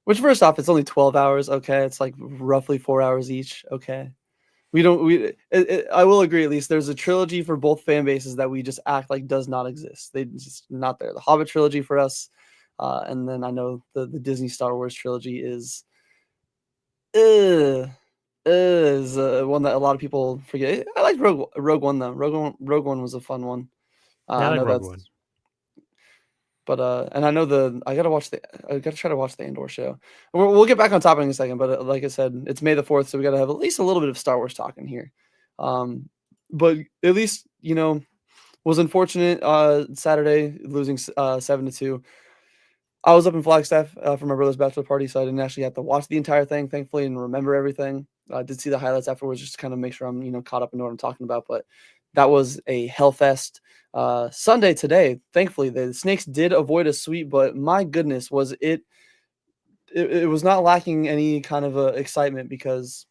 Which first off, it's only 12 hours. Okay, it's like roughly 4 hours each. Okay. I will agree, at least there's a trilogy for both fan bases that we just act like does not exist. They just not there. The Hobbit trilogy for us, and then I know the Disney Star Wars trilogy is one that a lot of people forget. I like Rogue One though. Rogue One was a fun one. I like Rogue One. But and I know I gotta try to watch the Andor show. We'll get back on topic in a second, but like I said, it's May the 4th, so we gotta have at least a little bit of Star Wars talk in here. But at least was unfortunate Saturday losing 7-2. I was up in Flagstaff for my brother's bachelor party, so I didn't actually have to watch the entire thing, thankfully, and remember everything. I did see the highlights afterwards, just to kind of make sure I'm caught up in what I'm talking about. But that was a hellfest. Sunday today, thankfully, the Snakes did avoid a sweep, but my goodness, was it was not lacking any kind of excitement because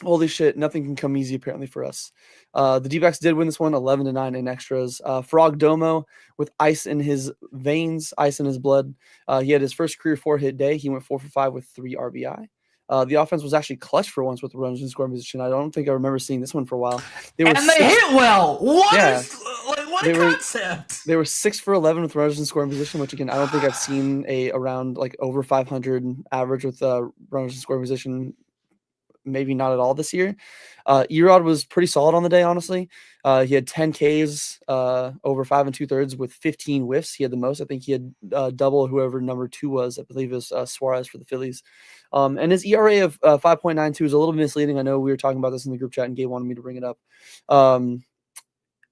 holy shit, nothing can come easy apparently for us. The Dbacks did win this one 11-9 in extras. Frogdomo with ice in his veins, ice in his blood. He had his first career 4-hit day. He went 4 for 5 with 3 RBI. The offense was actually clutch for once with the runners in scoring position. I don't think I remember seeing this one for a while. They hit well. What a concept. They were 6 for 11 with runners in scoring position, which again, I don't think I've seen around like over 500 average with runners in scoring position. Maybe not at all this year. Erod was pretty solid on the day, honestly. He had 10 Ks over 5 2/3 with 15 whiffs. He had the most. I think he had double whoever number 2 was. I believe it was Suarez for the Phillies. And his ERA of 5.92 is a little misleading. I know we were talking about this in the group chat and Gabe wanted me to bring it up.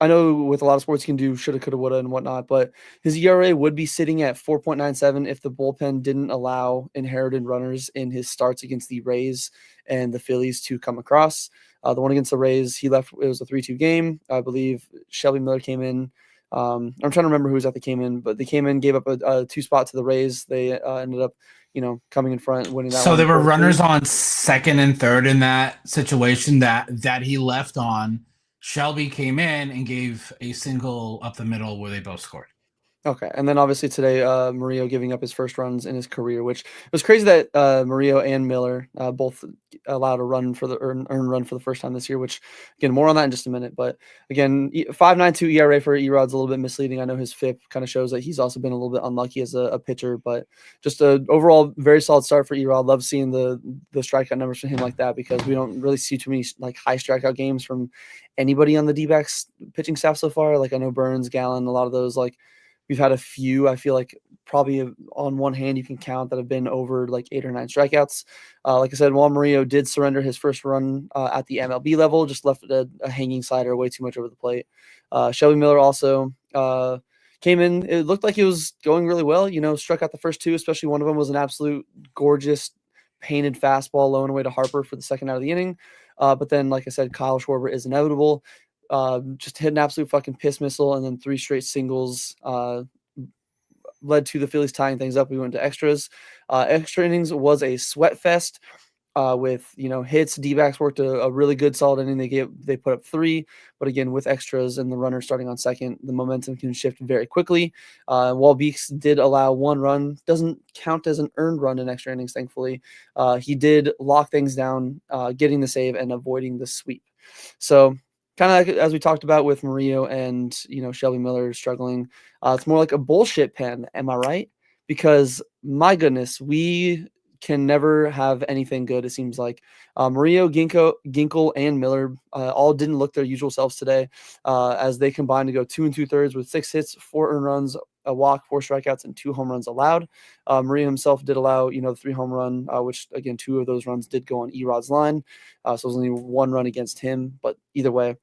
I know with a lot of sports you can do shoulda, coulda, woulda, and whatnot, but his ERA would be sitting at 4.97 if the bullpen didn't allow inherited runners in his starts against the Rays and the Phillies to come across. The one against the Rays, he left. It was a 3-2 game. I believe Shelby Miller came in. I'm trying to remember who exactly came in, but they came in, gave up a 2-spot to the Rays. They ended up, coming in front, winning that. So there were runners on second and third in that situation that he left on. Shelby came in and gave a single up the middle where they both scored. Okay, and then obviously today, Murillo giving up his first runs in his career, which it was crazy that Murillo and Miller both allowed a run for the earned run for the first time this year. Which again, more on that in just a minute. But again, 5.92 ERA for Erod's a little bit misleading. I know his FIP kind of shows that he's also been a little bit unlucky as a pitcher, but just a overall very solid start for Erod. Love seeing the strikeout numbers from him like that because we don't really see too many like high strikeout games from anybody on the Dbacks pitching staff so far. Like I know Burns, Gallen, a lot of those like. We've had a few, I feel like probably on one hand you can count that have been over like 8 or 9 strikeouts. Like I said, Juan Murillo did surrender his first run at the MLB level, just left a hanging slider way too much over the plate. Shelby Miller also came in. It looked like he was going really well, struck out the first 2, especially one of them was an absolute gorgeous painted fastball low and away to Harper for the second out of the inning. But then, like I said, Kyle Schwarber is inevitable. Just hit an absolute fucking piss missile, and then 3 straight singles led to the Phillies tying things up. We went to extras. Extra innings was a sweat fest with hits. D-backs worked a really good solid inning. They put up 3, but again with extras and the runner starting on second, the momentum can shift very quickly. While Beeks did allow 1 run, doesn't count as an earned run in extra innings. Thankfully, he did lock things down, getting the save and avoiding the sweep. So. Kind of as we talked about with Murillo and Shelby Miller struggling, it's more like a bullshit pen. Am I right? Because my goodness, we can never have anything good. It seems like Murillo, Ginkel, and Miller all didn't look their usual selves today, as they combined to go 2 2/3 with 6 hits, 4 earned runs, a walk, 4 strikeouts, and 2 home runs allowed. Murillo himself did allow the 3 home run, which again 2 of those runs did go on Erod's line, so it was only 1 run against him. But either way.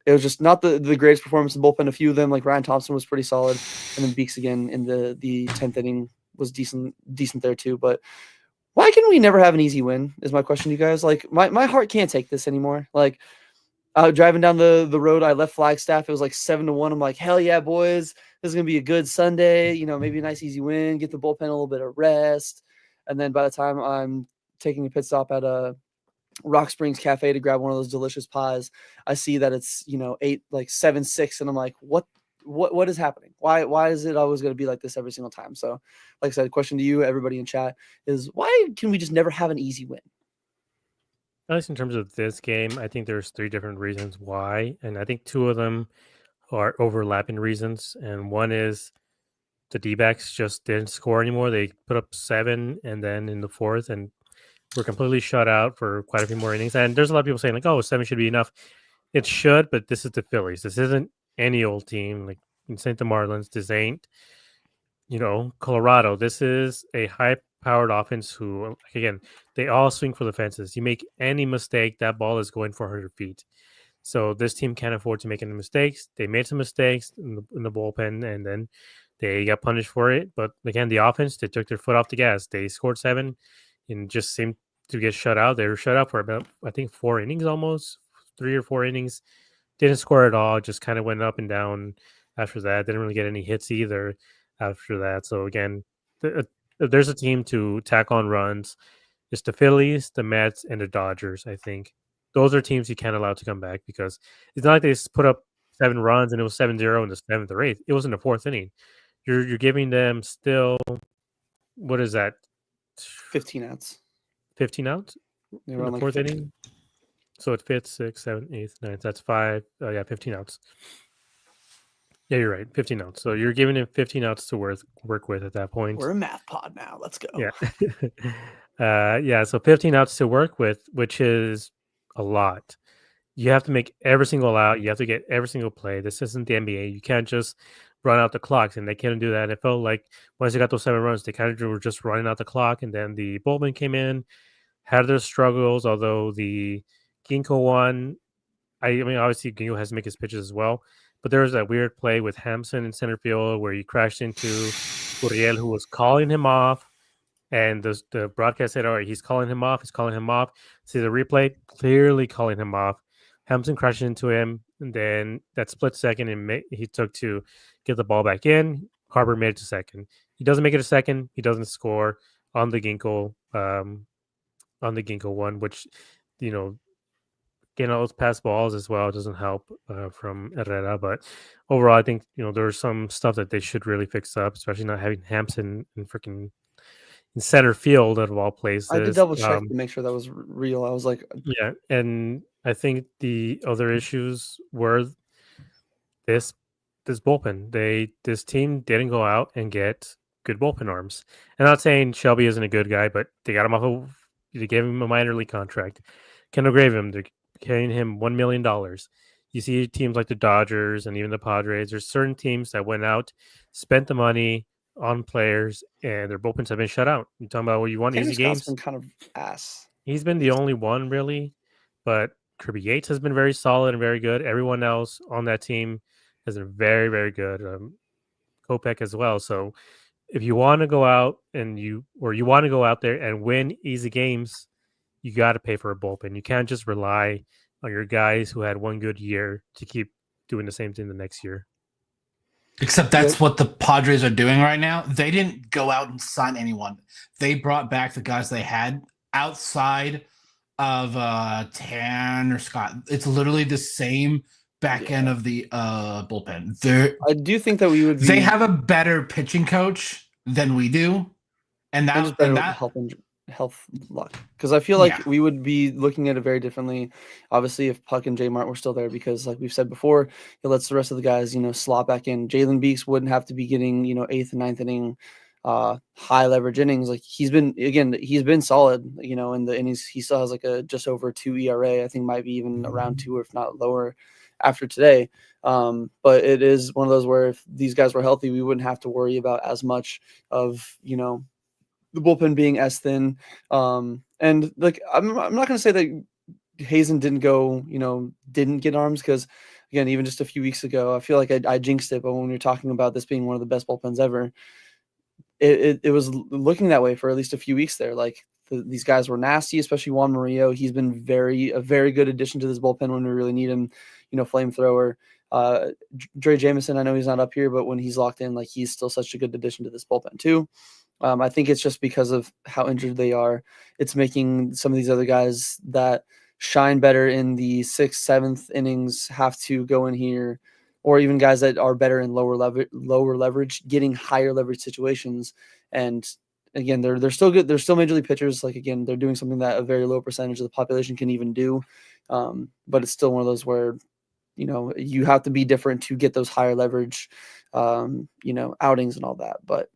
It was just not the greatest performance in the bullpen. A few of them, like Ryan Thompson, was pretty solid, and then Beeks again in the 10th inning was decent there too. But why can we never have an easy win? Is my question to you guys. Like my heart can't take this anymore. Like driving down the road, I left Flagstaff. It was like 7-1. I'm like, hell yeah, boys! This is gonna be a good Sunday. Maybe a nice easy win. Get the bullpen a little bit of rest, and then by the time I'm taking a pit stop at Rock Springs Cafe to grab one of those delicious pies, I see that it's 7-6, and I'm like, what is happening? Why is it always going to be like this every single time? So, like I said, question to you, everybody in chat, is why can we just never have an easy win? At least in terms of this game, I think there's 3 different reasons why, and I think 2 of them are overlapping reasons. And one is the D-backs just didn't score anymore. They put up 7, and then in the 4th, and were completely shut out for quite a few more innings. And there's a lot of people saying like, "Oh, 7 should be enough." It should, but this is the Phillies. This isn't any old team like in St. Marlins. This ain't, Colorado. This is a high-powered offense who, again, they all swing for the fences. You make any mistake, that ball is going 400 feet. So this team can't afford to make any mistakes. They made some mistakes in the bullpen, and then they got punished for it. But again, the offense, they took their foot off the gas. They scored 7 and just seemed to get shut out. They were shut out for about, I think, 4 innings almost, 3 or 4 innings. Didn't score at all. Just kind of went up and down after that. Didn't really get any hits either after that. So again, there's a team to tack on runs. It's the Phillies, the Mets, and the Dodgers, I think. Those are teams you can't allow to come back because it's not like they just put up 7 runs and it was 7-0 in the 7th or 8th. It was in the 4th inning. You're giving them still, what is that? 15 outs. 15 outs They in were the on 4th inning. So it's 5th, 6th, 7th, 8th, 9th. That's 5. Yeah, 15 outs. Yeah, you're right. 15 outs. So you're giving him 15 outs to work with at that point. We're a math pod now. Let's go. Yeah. Yeah. So 15 outs to work with, which is a lot. You have to make every single out. You have to get every single play. This isn't the NBA. You can't just run out the clocks, and they couldn't do that. It felt like once they got those 7 runs, they kind of were just running out the clock, and then the bullpen came in, had their struggles, although the Ginkgo one, I mean, obviously Ginkgo has to make his pitches as well, but there was that weird play with Hampson in center field where he crashed into Uriel, who was calling him off, and the broadcast said, all right, he's calling him off. See the replay, clearly calling him off. Hampson crashed into him, and then that split second, and he took to get the ball back in. Harper made it to second. He doesn't make it to second. He doesn't score on the Ginkgo one, which, getting all those pass balls as well doesn't help from Herrera. But overall, I think there's some stuff that they should really fix up, especially not having Hampson in freaking in center field out of all I did places. double check to make sure that was real. I was like, Yeah, and I think the other issues were this this bullpen. This team didn't go out and get good bullpen arms. I'm not saying Shelby isn't a good guy, but they got him they gave him a minor league contract. Kendall Graveman, they're paying him $1 million. You see teams like the Dodgers and even the Padres. There's certain teams that went out, spent the money on players, and their bullpens have been shut out. You're talking about you want Tanner easy Scott's games. been kind of ass. He's been the only one really, but Kirby Yates has been very solid and very good. Everyone else on that team has been very, very good. Kopech as well. So if you want to go out and you want to go out there and win easy games, you got to pay for a bullpen. You can't just rely on your guys who had one good year to keep doing the same thing the next year. Except that's what the Padres are doing right now. They didn't go out and sign anyone. They brought back the guys they had outside of Tanner Scott. It's literally the same back end of the bullpen. I do think that we would be, they have a better pitching coach than we do, and that health luck, because I feel like we would be looking at it very differently, obviously, if Puck and J Mart were still there, because like we've said before, it lets the rest of the guys slot back in. Jalen Beeks wouldn't have to be getting 8th and 9th inning high leverage innings. Like he's been solid in the innings. He still has like a just over 2 ERA. I think might be even around 2, if not lower, after today. But it is one of those where if these guys were healthy, we wouldn't have to worry about as much of the bullpen being as thin. And like I'm not going to say that Hazen didn't get arms, because again, even just a few weeks ago, I feel like I jinxed it. But when you're talking about this being one of the best bullpens ever, it was looking that way for at least a few weeks there. Like these guys were nasty, especially Juan Murillo. He's been a very good addition to this bullpen when we really need him. Flamethrower. Dre Jameson, I know he's not up here, but when he's locked in, like he's still such a good addition to this bullpen too. I think it's just because of how injured they are. It's making some of these other guys that shine better in the 6th, 7th innings have to go in here, or even guys that are better in lower leverage, getting higher leverage situations. And again, they're still good. They're still major league pitchers. Like again, they're doing something that a very low percentage of the population can even do. But it's still one of those where you have to be different to get those higher leverage, outings and all that. But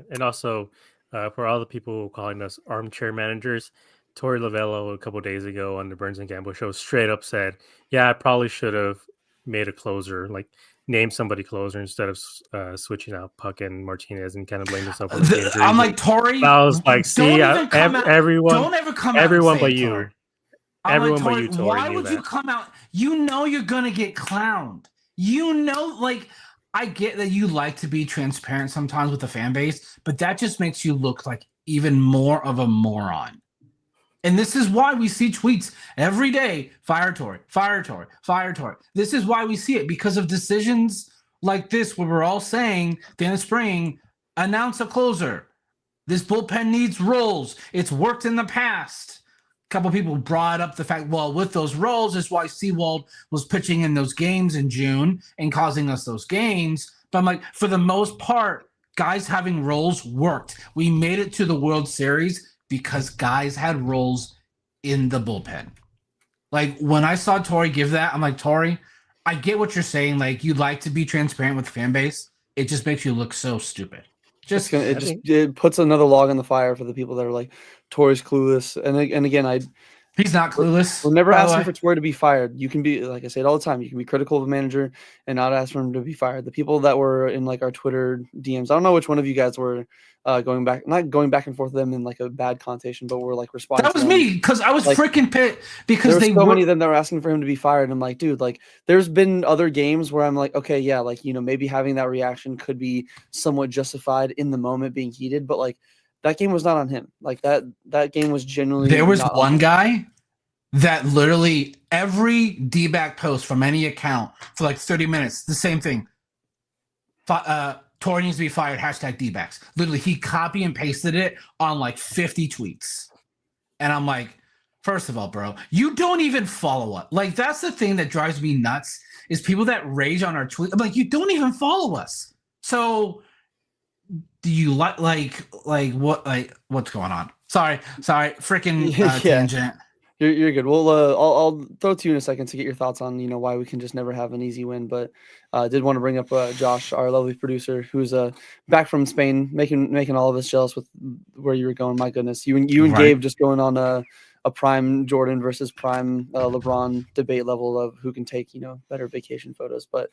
and also for all the people calling us armchair managers, Torey Lovello a couple days ago on the Burns and Gamble show straight up said, "Yeah, I probably should have made a closer, like name somebody closer instead of switching out Puck and Martinez and kind of blame himself on the injuries." I'm like, Torey, I was like, "See, everyone, don't ever come out everyone and say but it, you." Torey. Everyone like, but you, Torey, why would you come out? You're gonna get clowned. Like I get that you like to be transparent sometimes with the fan base, but that just makes you look like even more of a moron. And this is why we see tweets every day: fire Torey, fire Torey, fire Torey. This is why we see it, because of decisions like this, where we're all saying at the end of spring, announce a closer. This bullpen needs roles. It's worked in the past. A couple people brought up the fact, well, with those roles is why Seawald was pitching in those games in June and causing us those gains. But I'm like, for the most part, guys having roles worked. We made it to the World Series because guys had roles in the bullpen. Like when I saw Torey give that, I'm like, Torey, I get what you're saying. Like you like to be transparent with the fan base. It just makes you look so stupid. It puts another log on the fire for the people that are like, Torey's clueless. And again, he's not clueless. We're never asking for Torey to be fired. You can be, like I say it all the time, you can be critical of a manager and not ask for him to be fired. The people that were in like our Twitter DMs, I don't know which one of you guys were not going back and forth with them in like a bad connotation, but were like responding. That was me, because I was like, freaking pissed because there were so many of them that were asking for him to be fired. And I'm like, dude, like there's been other games where I'm like, okay, yeah, like maybe having that reaction could be somewhat justified in the moment being heated, but like that game was not on him. Like that game was genuinely. There was one guy that literally every D-back post from any account for like 30 minutes, the same thing. Torey needs to be fired, #Dbacks. Literally, he copy and pasted it on like 50 tweets. And I'm like, First of all, bro, you don't even follow us. Like, that's the thing that drives me nuts is people that rage on our tweet. I'm like, you don't even follow us. So do you like what's going on? Sorry, freaking Yeah. tangent. You're good. Well, I'll throw it to you in a second to get your thoughts on why we can just never have an easy win. But I did want to bring up Josh, our lovely producer, who's back from Spain, making all of us jealous with where you were going. My goodness, you and Right. Gabe just going on a prime Jordan versus prime LeBron debate level of who can take better vacation photos. But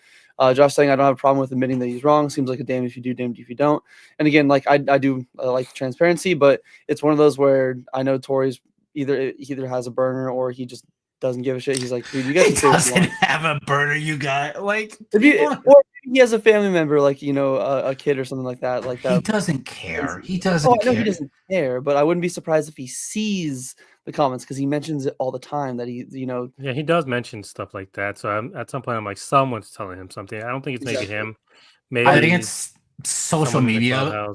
Josh saying I don't have a problem with admitting that he's wrong. Seems like a damn if you do, damned if you don't. And again, like I do like transparency, but it's one of those where I know Tori's either has a burner or he just doesn't give a shit. He's like, dude, you guys He doesn't have a burner, you got like, or he has a family member, like a kid or something like that. Like that. He doesn't care. He doesn't care. He doesn't care, but I wouldn't be surprised if he sees the comments because he mentions it all the time that he. Yeah, he does mention stuff like that. So at some point, I'm like, someone's telling him something. I don't think it's maybe him. Maybe I think it's social media or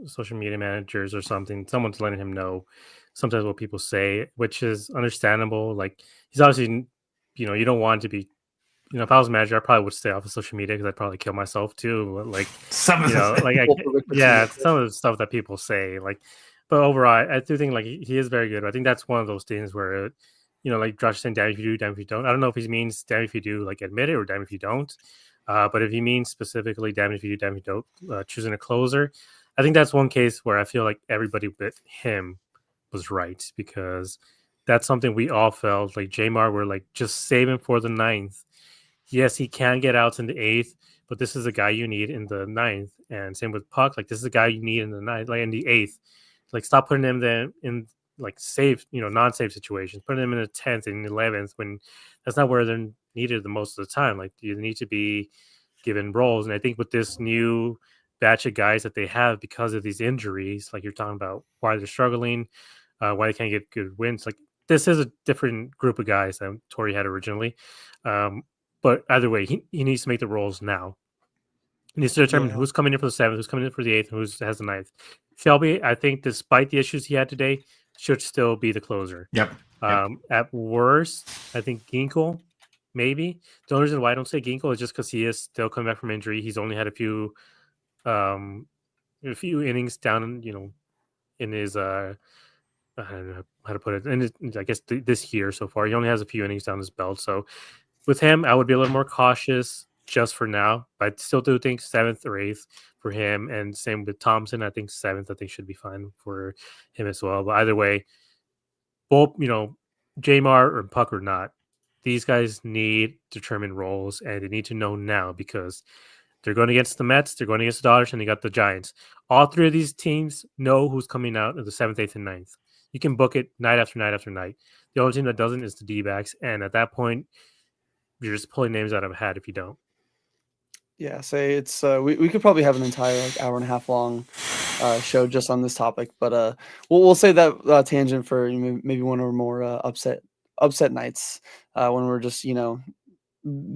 social media managers or something. Someone's letting him know sometimes what people say, which is understandable. Like he's obviously, you don't want to be, if I was a manager, I probably would stay off of social media because I'd probably kill myself too. Like some of some of the stuff that people say. Like, but overall, I do think like he is very good. I think that's one of those things where, like Josh saying, "Damn if you do, damn if you don't." I don't know if he means "damn if you do," like admit it, or "damn if you don't." But if he means specifically "damn if you do, damn if you don't," choosing a closer, I think that's one case where I feel like everybody but him was right, because that's something we all felt. Like Jamar, we're like, just save him for the 9th. Yes, he can get outs in the 8th, but this is a guy you need in the 9th. And same with Puck, like this is a guy you need in the 9th, like in the 8th. Like stop putting him then in like save, non-save situations. Putting him in the 10th and 11th when that's not where they're needed the most of the time. Like you need to be given roles. And I think with this new batch of guys that they have because of these injuries, like you're talking about why they're struggling, why they can't get good wins. Like this is a different group of guys than Tori had originally. But either way, he needs to make the roles now. He needs to determine who's coming in for the 7th, who's coming in for the 8th, and who has the 9th. Shelby, I think, despite the issues he had today, should still be the closer. Yep. At worst, I think Ginkel, maybe. The only reason why I don't say Ginkel is just because he is still coming back from injury. He's only had a few innings down, in his I don't know how to put it. And I guess this year so far, he only has a few innings down his belt. So with him, I would be a little more cautious just for now. But I still do think 7th or 8th for him. And same with Thompson. I think 7th, I think should be fine for him as well. But either way, both, Jamar or Puck or not, these guys need determined roles, and they need to know now because they're going against the Mets, they're going against the Dodgers, and they got the Giants. All three of these teams know who's coming out of the 7th, 8th, and 9th. You can book it night after night after night. The only team that doesn't is the Dbacks, and at that point, you're just pulling names out of a hat if you don't. Yeah, say it's we could probably have an entire hour and a half long show just on this topic, but we'll say that tangent for maybe one or more upset nights when we're just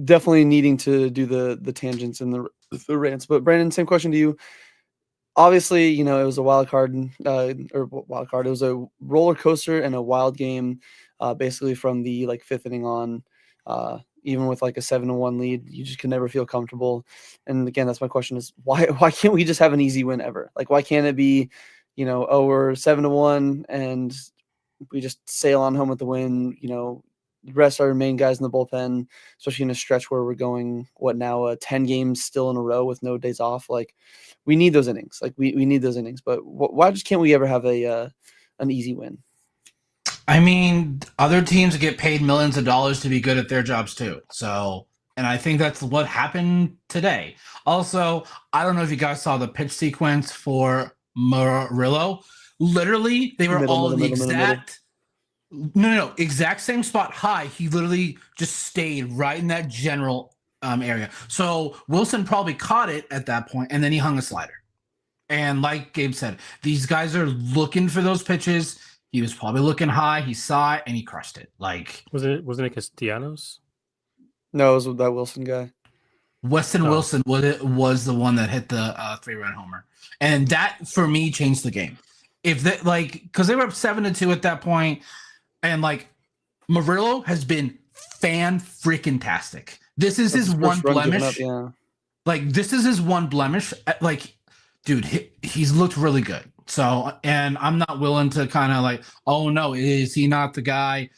definitely needing to do the tangents and the rants. But Brandon, same question to you. Obviously, it was a wild card. It was a roller coaster and a wild game, basically from the 5th inning on. Even with a 7-1 lead, you just can never feel comfortable. And again, that's my question: is why can't we just have an easy win ever? Like, why can't it be, we're 7-1 and we just sail on home with the win? Rest our main guys in the bullpen, especially in a stretch where we're going 10 games still in a row with no days off. Like, we need those innings. Like, we need those innings. But why just can't we ever have an easy win? I mean, other teams get paid millions of dollars to be good at their jobs too. So, and I think that's what happened today. Also, I don't know if you guys saw the pitch sequence for Murillo. Literally, they were all in the exact same spot high. He literally just stayed right in that general area. So Wilson probably caught it at that point, and then he hung a slider. And like Gabe said, these guys are looking for those pitches. He was probably looking high. He saw it and he crushed it. Like, wasn't it Castellanos? No, it was that Wilson guy. Weston Wilson was the one that hit the 3-run homer, and that for me changed the game. If that because they were up 7-2 at that point, And like Murillo has been fan-freaking-tastic. This is That's his first one run given blemish. up, yeah. Like, this is his one blemish. Like, dude, he's looked really good. So, and I'm not willing to kind of like, oh no, is he not the guy?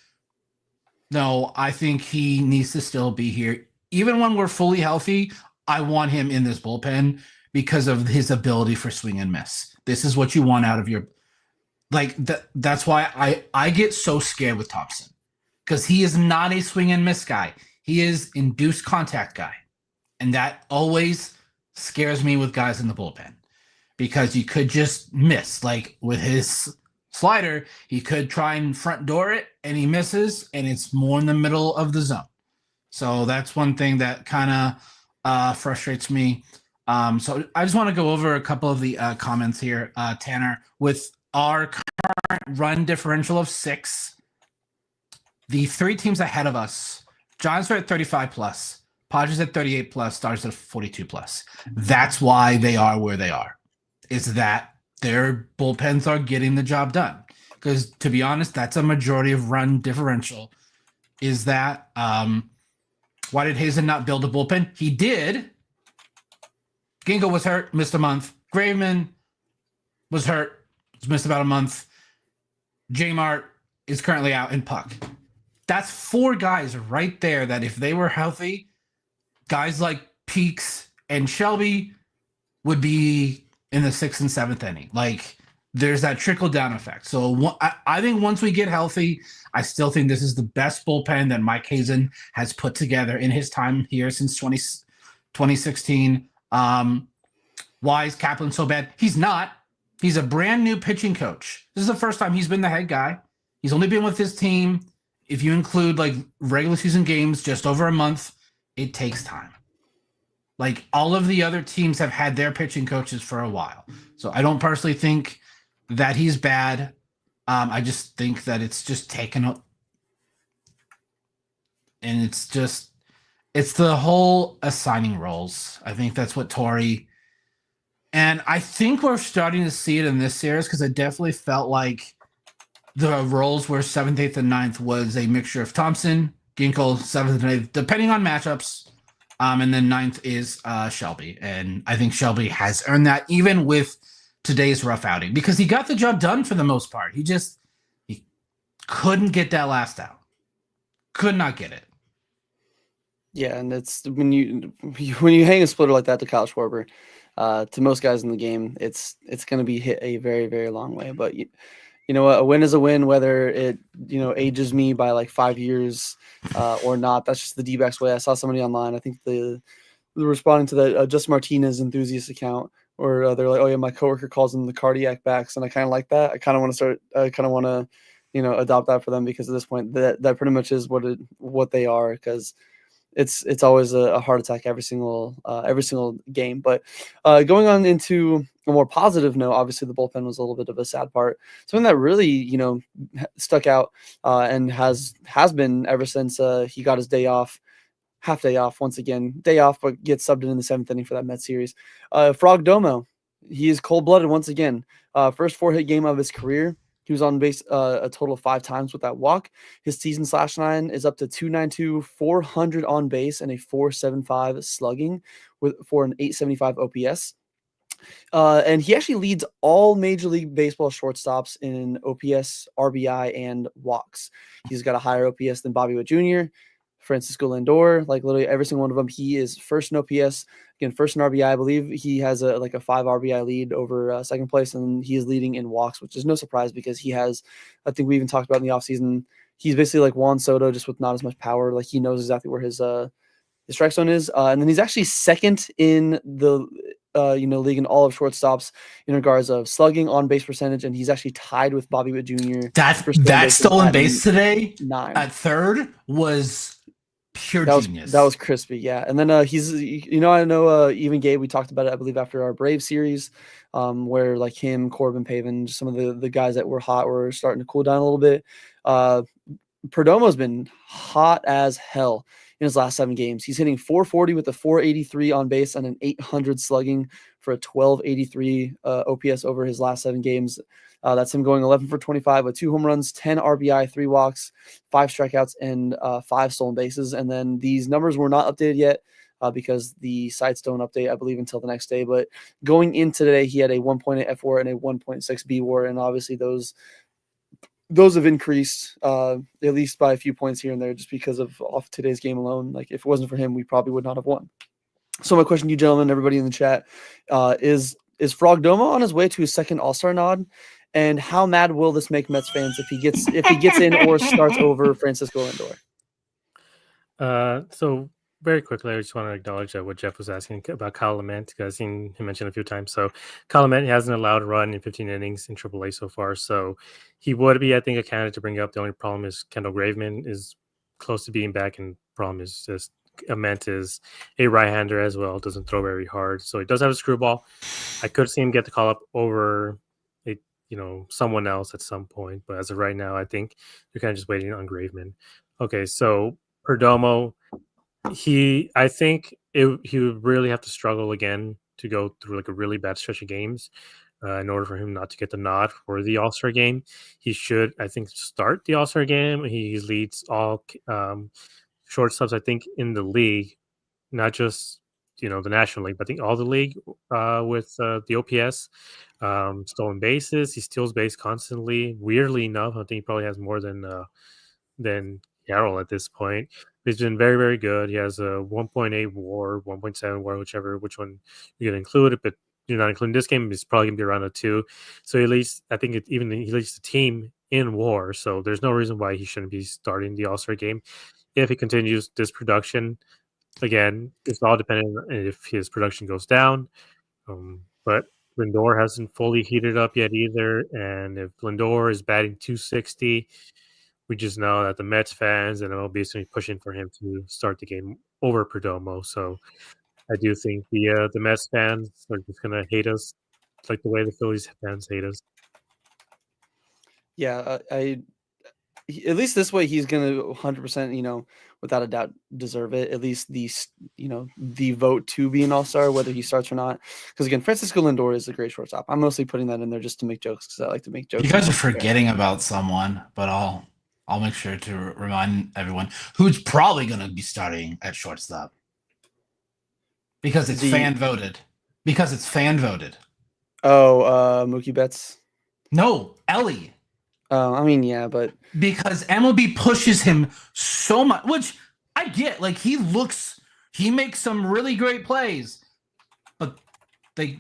No, I think he needs to still be here. Even when we're fully healthy, I want him in this bullpen because of his ability for swing and miss. This is what you want out of your like that's why I get so scared with Thompson. Because he is not a swing and miss guy. He is induced contact guy. And that always scares me with guys in the bullpen. Because you could just miss. Like with his slider, he could try and front door it and he misses, and it's more in the middle of the zone. So that's one thing that kind of frustrates me. So I just want to go over a couple of the comments here, Tanner. With our current run differential of 6, the 3 teams ahead of us, Giants are at 35 plus, Padres at 38 plus, Stars at 42 plus. That's why they are where they are. Is that their bullpens are getting the job done. Because to be honest, that's a majority of run differential. Is that why did Hazen not build a bullpen? He did. Gingo was hurt, missed a month. Graveman was hurt, missed about a month. J-Mart is currently out, and Puck. That's 4 guys right there that if they were healthy, guys like Peaks and Shelby would be in the 6th and 7th inning. Like, there's that trickle-down effect. So I think once we get healthy, I still think this is the best bullpen that Mike Hazen has put together in his time here since 2016. Why is Kaplan so bad? He's not. He's a brand new pitching coach. This is the first time he's been the head guy. He's only been with his team, if you include like regular season games, just over a month. It takes time. Like, all of the other teams have had their pitching coaches for a while. So I don't personally think that he's bad. I just think that it's just taken up. And it's the whole assigning roles. I think that's what Torrey. And I think we're starting to see it in this series, because I definitely felt like the roles where 7th, 8th, and 9th was a mixture of Thompson, Ginkel, 7th and 8th, depending on matchups. And then 9th is Shelby. And I think Shelby has earned that, even with today's rough outing, because he got the job done for the most part. He couldn't get that last out. Could not get it. Yeah, and it's when you hang a splitter like that to Kyle Schwarber, to most guys in the game, it's going to be hit a very, very long way. But you know what? A win is a win, whether it ages me by like 5 years or not. That's just the Dbacks way. I saw somebody online. I think they're responding to that Just Martinez enthusiast account, or they're like, "Oh yeah, my coworker calls them the cardiac backs," and I kind of like that. I kind of want to start. I kind of want to adopt that for them, because at this point, that pretty much is what they are. Because it's always a heart attack every single game. But going on into a more positive note, obviously the bullpen was a little bit of a sad part. Something that really stuck out and has been ever since he got his half day off once again, day off, but gets subbed in the 7th inning for that Mets series. Frogdomo, he is cold-blooded once again. First 4-hit game of his career. He was on base a total of 5 times with that walk. His season /9 is up to 292, 400 on base, and a 475 slugging for an 875 OPS. And he actually leads all Major League Baseball shortstops in OPS, RBI, and walks. He's got a higher OPS than Bobby Witt Jr., Francisco Lindor, like literally every single one of them. He is first in OPS, again, first in RBI. I believe he has a 5 RBI lead over second place, and he is leading in walks, which is no surprise, because he has, I think we even talked about in the offseason, he's basically like Juan Soto, just with not as much power. Like, he knows exactly where his strike zone is. And then he's actually second in the league in all of shortstops in regards of slugging, on base percentage, and he's actually tied with Bobby Witt Jr. That stolen base today 9 at third was pure genius. That was crispy, yeah. And then he's, I know even Gabe, we talked about it, I believe, after our Brave series, where like him, Corbin, Pavin, some of the guys that were hot were starting to cool down a little bit. Perdomo's been hot as hell in his last 7 games. He's hitting .440 with a .483 on base and an .800 slugging for a .1283 OPS over his last 7 games. That's him going 11 for 25 with 2 home runs, 10 RBI, 3 walks, 5 strikeouts, and 5 stolen bases. And then these numbers were not updated yet because the sites don't update, I believe, until the next day. But going in today, he had a 1.8 F WAR and a 1.6 B WAR, and obviously those have increased at least by a few points here and there just because of off today's game alone. Like, if it wasn't for him, we probably would not have won. So my question to you gentlemen, everybody in the chat, is Frogdomo on his way to his second All-Star nod? And how mad will this make Mets fans if he gets in or starts over Francisco Lindor? So very quickly, I just want to acknowledge what Jeff was asking about Kyle Lement, because I've seen him mentioned a few times. So Kyle Lement hasn't allowed a run in 15 innings in AAA so far. So he would be, I think, a candidate to bring up. The only problem is Kendall Graveman is close to being back, and problem is just Ament is a right-hander as well, doesn't throw very hard. So he does have a screwball. I could see him get the call up over someone else at some point, but as of right now, I think you're kind of just waiting on Graveman. Okay, so Perdomo, I think he would really have to struggle again to go through like a really bad stretch of games in order for him not to get the nod for the All-Star game. He should, I think, start the All-Star game. He leads all shortstops, I think, in the league, not just the National League, but I think all the league with the OPS, stolen bases. He steals base constantly. Weirdly enough, I think he probably has more than Carroll at this point. He's been very, very good. He has a 1.8 WAR, 1.7 WAR, which one you're going to include it, but you're not including this game. It's probably going to be around a 2. So at least I think he leads the team in WAR. So there's no reason why he shouldn't be starting the All-Star game if he continues this production. Again, it's all dependent on if his production goes down. But Lindor hasn't fully heated up yet either. And if Lindor is batting .260, we just know that the Mets fans and MLB is going to be pushing for him to start the game over Perdomo. So I do think the Mets fans are just going to hate us like the way the Phillies fans hate us. Yeah, at least this way he's going to 100%, without a doubt, deserve it. At least the vote to be an All-Star, whether he starts or not. Because again, Francisco Lindor is a great shortstop. I'm mostly putting that in there just to make jokes because I like to make jokes. You guys are forgetting about someone, but I'll make sure to remind everyone who's probably going to be starting at shortstop because it's fan voted. Oh, Mookie Betts. No, Ellie. I mean, yeah, but because MLB pushes him so much, which I get. Like he makes some really great plays, but they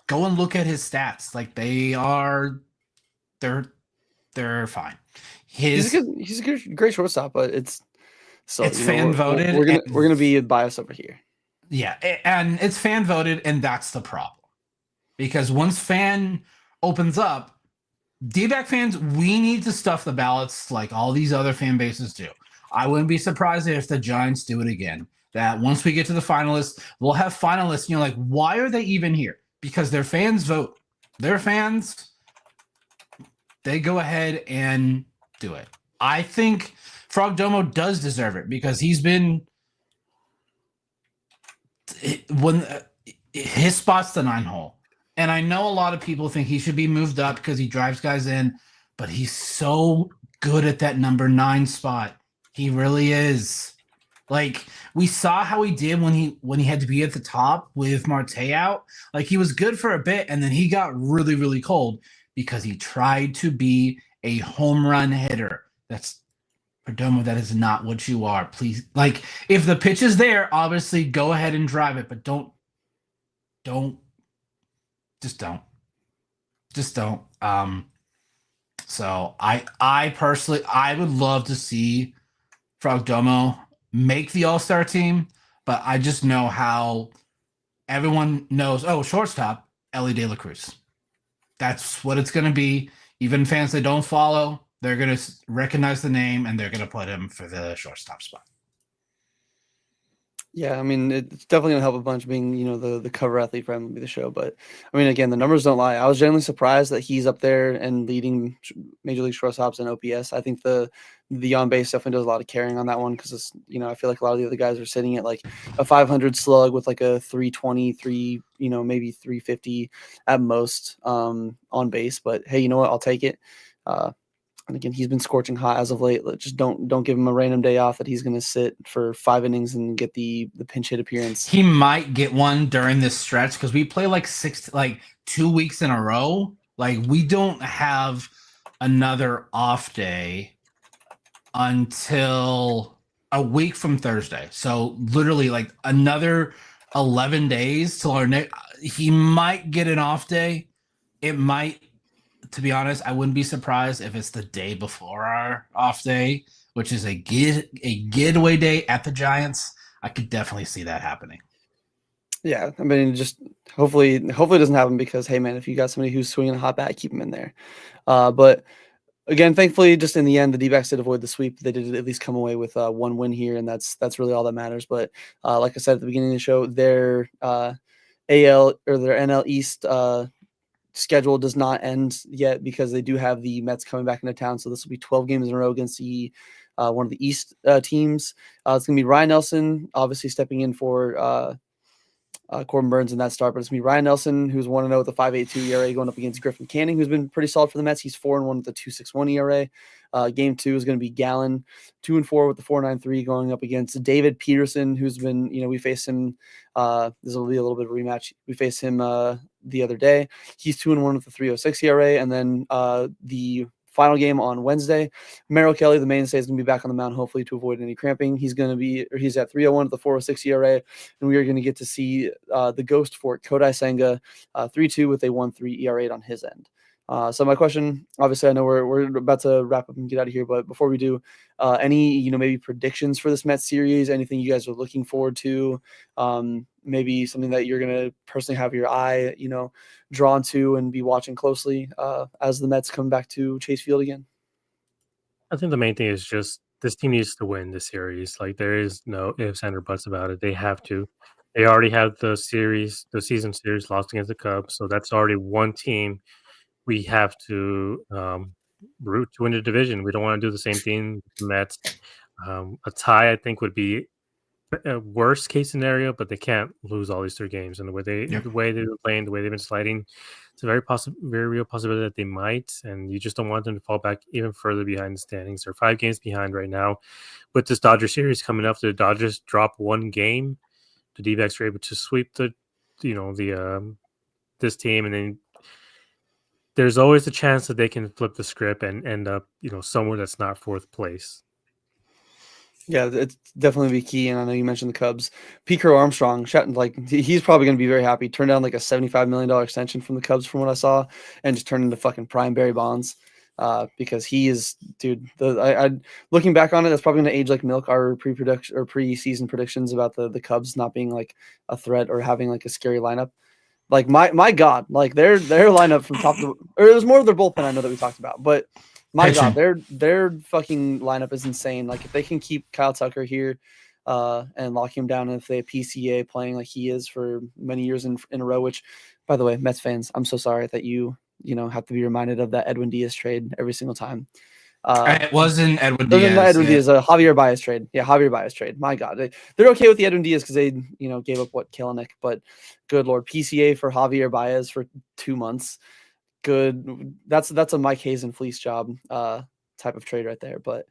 go and look at his stats. Like they're fine. He's a great shortstop, but it's fan voted. We're gonna be biased over here. Yeah, and it's fan voted, and that's the problem. Because once fan opens up, D-back fans, we need to stuff the ballots like all these other fan bases do. I wouldn't be surprised if the Giants do it again. That once we get to the finalists, we'll have finalists. Like, why are they even here? Because their fans vote. Their fans, they go ahead and do it. I think Frogdomo does deserve it because he's been his spot's the 9 hole. And I know a lot of people think he should be moved up because he drives guys in, but he's so good at that number 9 spot. He really is. Like, we saw how he did when he had to be at the top with Marte out. Like, he was good for a bit, and then he got really, really cold because he tried to be a home run hitter. That's Perdomo, that is not what you are. Please, like, if the pitch is there, obviously go ahead and drive it, but don't. Just don't. So I personally, I would love to see Frogdomo make the All-Star team, but I just know how everyone knows, shortstop, Ellie De La Cruz. That's what it's going to be. Even fans that don't follow, they're going to recognize the name and they're going to put him for the shortstop spot. Yeah, I mean, it's definitely going to help a bunch being, the cover athlete for MLB The Show. But, I mean, again, the numbers don't lie. I was genuinely surprised that he's up there and leading Major League shortstops in OPS. I think the the on base definitely does a lot of carrying on that one because it's, I feel like a lot of the other guys are sitting at like a 500 slug with like a 323, maybe 350 at most on base. But hey, you know what? I'll take it. And again, he's been scorching hot as of late. Just don't give him a random day off that he's going to sit for 5 innings and get the pinch hit appearance. He might get one during this stretch because we play like 2 weeks in a row. Like we don't have another off day until a week from Thursday. So literally like another 11 days till our next. He might get an off day. It might. To be honest, I wouldn't be surprised if it's the day before our off day, which is a getaway day at the Giants. I could definitely see that happening. Yeah, I mean, just hopefully it doesn't happen because, hey, man, if you got somebody who's swinging a hot bat, keep him in there. But again, thankfully, just in the end, the Dbacks did avoid the sweep. They did at least come away with one win here, and that's really all that matters. But like I said at the beginning of the show, their AL or their NL East schedule does not end yet because they do have the Mets coming back into town. So this will be 12 games in a row against the one of the East teams. It's going to be Ryan Nelson, obviously stepping in for Corbin Burns in that start, but it's going to be Ryan Nelson, who's 1-0 with a 5.82 ERA, going up against Griffin Canning, who's been pretty solid for the Mets. He's 4-1 with a 2.61 ERA. Game 2 is going to be Gallen, 2-4 with the 4.93, going up against David Peterson, who's been, we faced him. This will be a little bit of a rematch. We faced him the other day. He's 2-1 with a 3.06 ERA, and then the final game on Wednesday, Merrill Kelly, the mainstay, is going to be back on the mound, hopefully to avoid any cramping. He's at 3.01 with the 4.06 ERA, and we are going to get to see the ghost for Kodai Senga, 3.2 with a 1.3 ERA on his end. So my question, obviously, I know we're about to wrap up and get out of here, but before we do, any maybe predictions for this Mets series? Anything you guys are looking forward to? Maybe something that you're gonna personally have your eye, drawn to and be watching closely as the Mets come back to Chase Field again. I think the main thing is just this team needs to win the series. Like there is no ifs and or buts about it. They have to. They already have the season series lost against the Cubs, so that's already one team we have to root to win the division. We don't want to do the same thing with the Mets. A tie, I think, would be a worst case scenario, but they can't lose all these 3 games. And the way they've been playing, the way they've been sliding, it's a very real possibility that they might. And you just don't want them to fall back even further behind the standings. They're 5 games behind right now. With this Dodger series coming up, the Dodgers drop 1 game. The D-backs are able to sweep this team, and then there's always a chance that they can flip the script and end up, somewhere that's not 4th place. Yeah, it's definitely be key. And I know you mentioned the Cubs. Pete Crow Armstrong, he's probably going to be very happy. Turned down like a $75 million extension from the Cubs from what I saw and just turned into fucking prime Barry Bonds because he is, dude, looking back on it, that's probably going to age like milk our preseason predictions about the Cubs not being like a threat or having like a scary lineup. Like my God, like their lineup from top to, or it was more of their bullpen. I know that we talked about, but my God, their fucking lineup is insane. Like if they can keep Kyle Tucker here, and lock him down, and if they have PCA playing like he is for many years in a row. Which, by the way, Mets fans, I'm so sorry that you have to be reminded of that Edwin Diaz trade every single time. It wasn't Edwin Diaz. Not Edwin Diaz, a Javier Baez trade. Yeah, Javier Baez trade. My God, they're okay with the Edwin Diaz because they, gave up Kelenic, but good Lord, PCA for Javier Baez for 2 months. Good. That's a Mike Hazen fleece job type of trade right there. But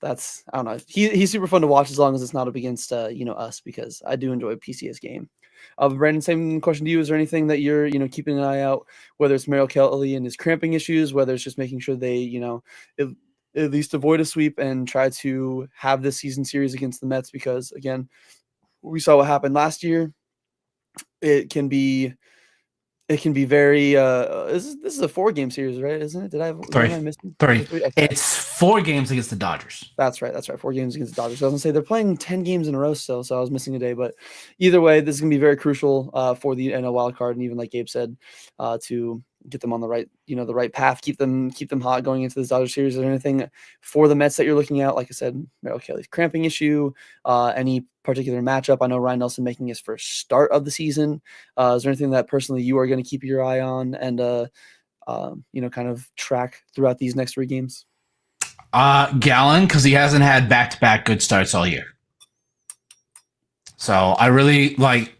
that's, I don't know. He's super fun to watch as long as it's not up against us, because I do enjoy PCA's game. Brandon, same question to you. Is there anything that you're keeping an eye out, whether it's Merrill Kelly and his cramping issues, whether it's just making sure they at least avoid a sweep and try to have this season series against the Mets? Because again, we saw what happened last year. It can be very this is a 4-game series, right? Isn't it? Did I have 3? Am I missing? 3. Okay. It's 4 games against the Dodgers. That's right. 4 games against the Dodgers. I was gonna say they're playing 10 games in a row still, so I was missing a day. But either way, this is gonna be very crucial for the NL wild card, and even like Gabe said, to get them on the right, the right path, keep them hot going into this Dodgers series. Is there anything for the Mets that you're looking at? Like I said, Merrill Kelly's cramping issue, any particular matchup? I know Ryan Nelson making his first start of the season. Is there anything that personally you are going to keep your eye on and kind of track throughout these next 3 games? Gallon, because he hasn't had back-to-back good starts all year. So I really like.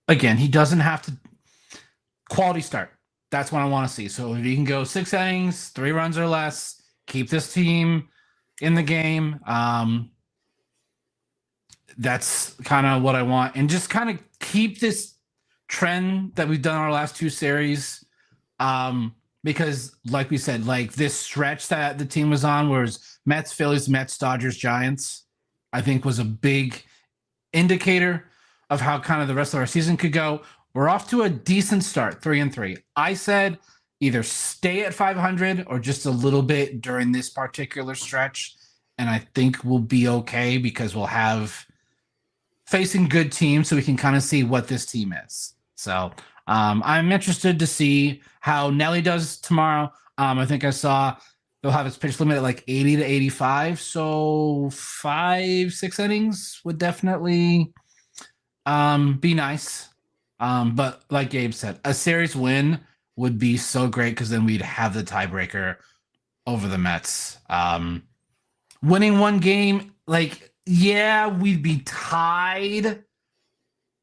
Again, he doesn't have to. Quality start. That's what I want to see. So if he can go 6 innings, 3 runs or less, keep this team in the game. That's kind of what I want, and just kind of keep this trend that we've done our last 2 series. Because like we said, like this stretch that the team was on was Mets, Phillies, Mets, Dodgers, Giants, I think was a big indicator of how kind of the rest of our season could go. We're off to a decent start, 3-3. I said either stay at 500 or just a little bit during this particular stretch. And I think we'll be okay because we'll have facing good teams so we can kind of see what this team is. So I'm interested to see how Nelly does tomorrow. I think I saw they'll have his pitch limit at like 80 to 85. So 5-6 innings would definitely be nice. But like Gabe said, a series win would be so great because then we'd have the tiebreaker over the Mets. Winning one game, like, yeah, we'd be tied.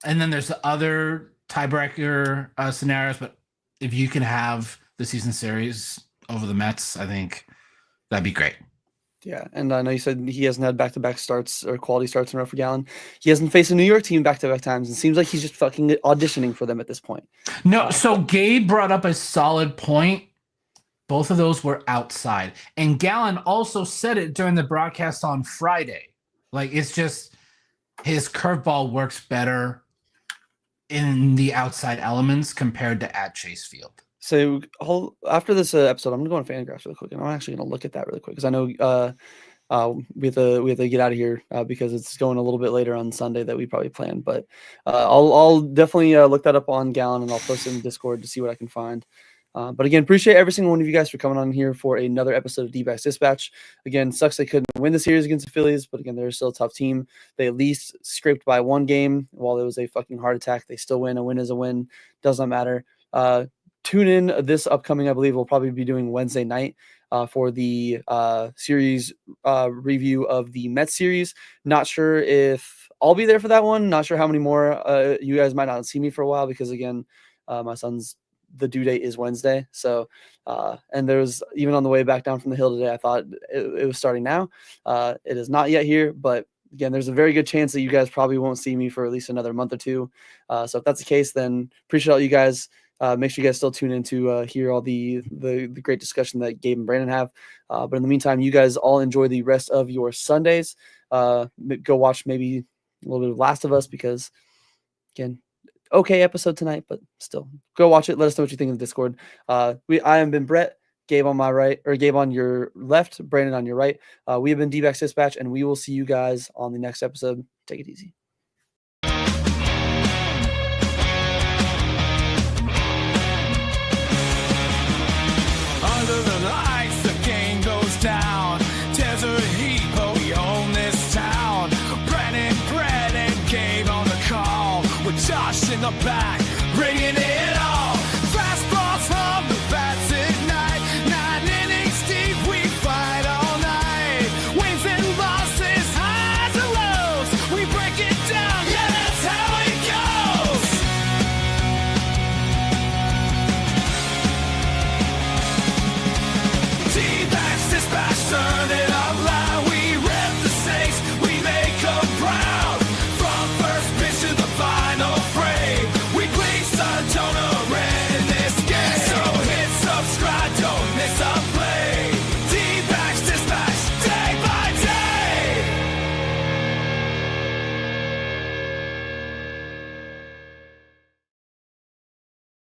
And then there's the other tiebreaker scenarios. But if you can have the season series over the Mets, I think that'd be great. Yeah, and I know you said he hasn't had back-to-back starts or quality starts in a row for Gallon. He hasn't faced a New York team back-to-back times, and seems like he's just fucking auditioning for them at this point. No, so Gabe brought up a solid point. Both of those were outside. And Gallon also said it during the broadcast on Friday. Like, it's just his curveball works better in the outside elements compared to at Chase Field. So after this episode, I'm gonna go on Fangraphs really quick, and I'm actually gonna look at that really quick because I know we have to get out of here because it's going a little bit later on Sunday that we probably planned. But I'll definitely look that up on Gallon, and I'll post it in Discord to see what I can find. But again, appreciate every single one of you guys for coming on here for another episode of Dbacks Dispatch. Again, sucks they couldn't win the series against the Phillies, but again, they're still a tough team. They at least scraped by 1 game while there was a fucking heart attack. They still win. A win is a win. Does not matter. Tune in this upcoming, I believe we'll probably be doing Wednesday night for the series review of the Mets series. Not sure if I'll be there for that one. Not sure how many more. You guys might not see me for a while because, again, my son's the due date is Wednesday. So, and there's even on the way back down from the hill today, I thought it was starting now. It is not yet here, but again, there's a very good chance that you guys probably won't see me for at least another month or 2. So if that's the case, then appreciate all you guys. Make sure you guys still tune in to hear all the great discussion that Gabe and Brandon have. But in the meantime, you guys all enjoy the rest of your Sundays. Go watch maybe a little bit of Last of Us because, again, okay episode tonight, but still, go watch it. Let us know what you think in the Discord. I have been Brett, Gabe on my right, or Gabe on your left, Brandon on your right. We have been Dbacks Dispatch, and we will see you guys on the next episode. Take it easy. Under the lights, the game goes down. Desert heat, but we own this town. Brandon, Gabe on the call with Josh in the back.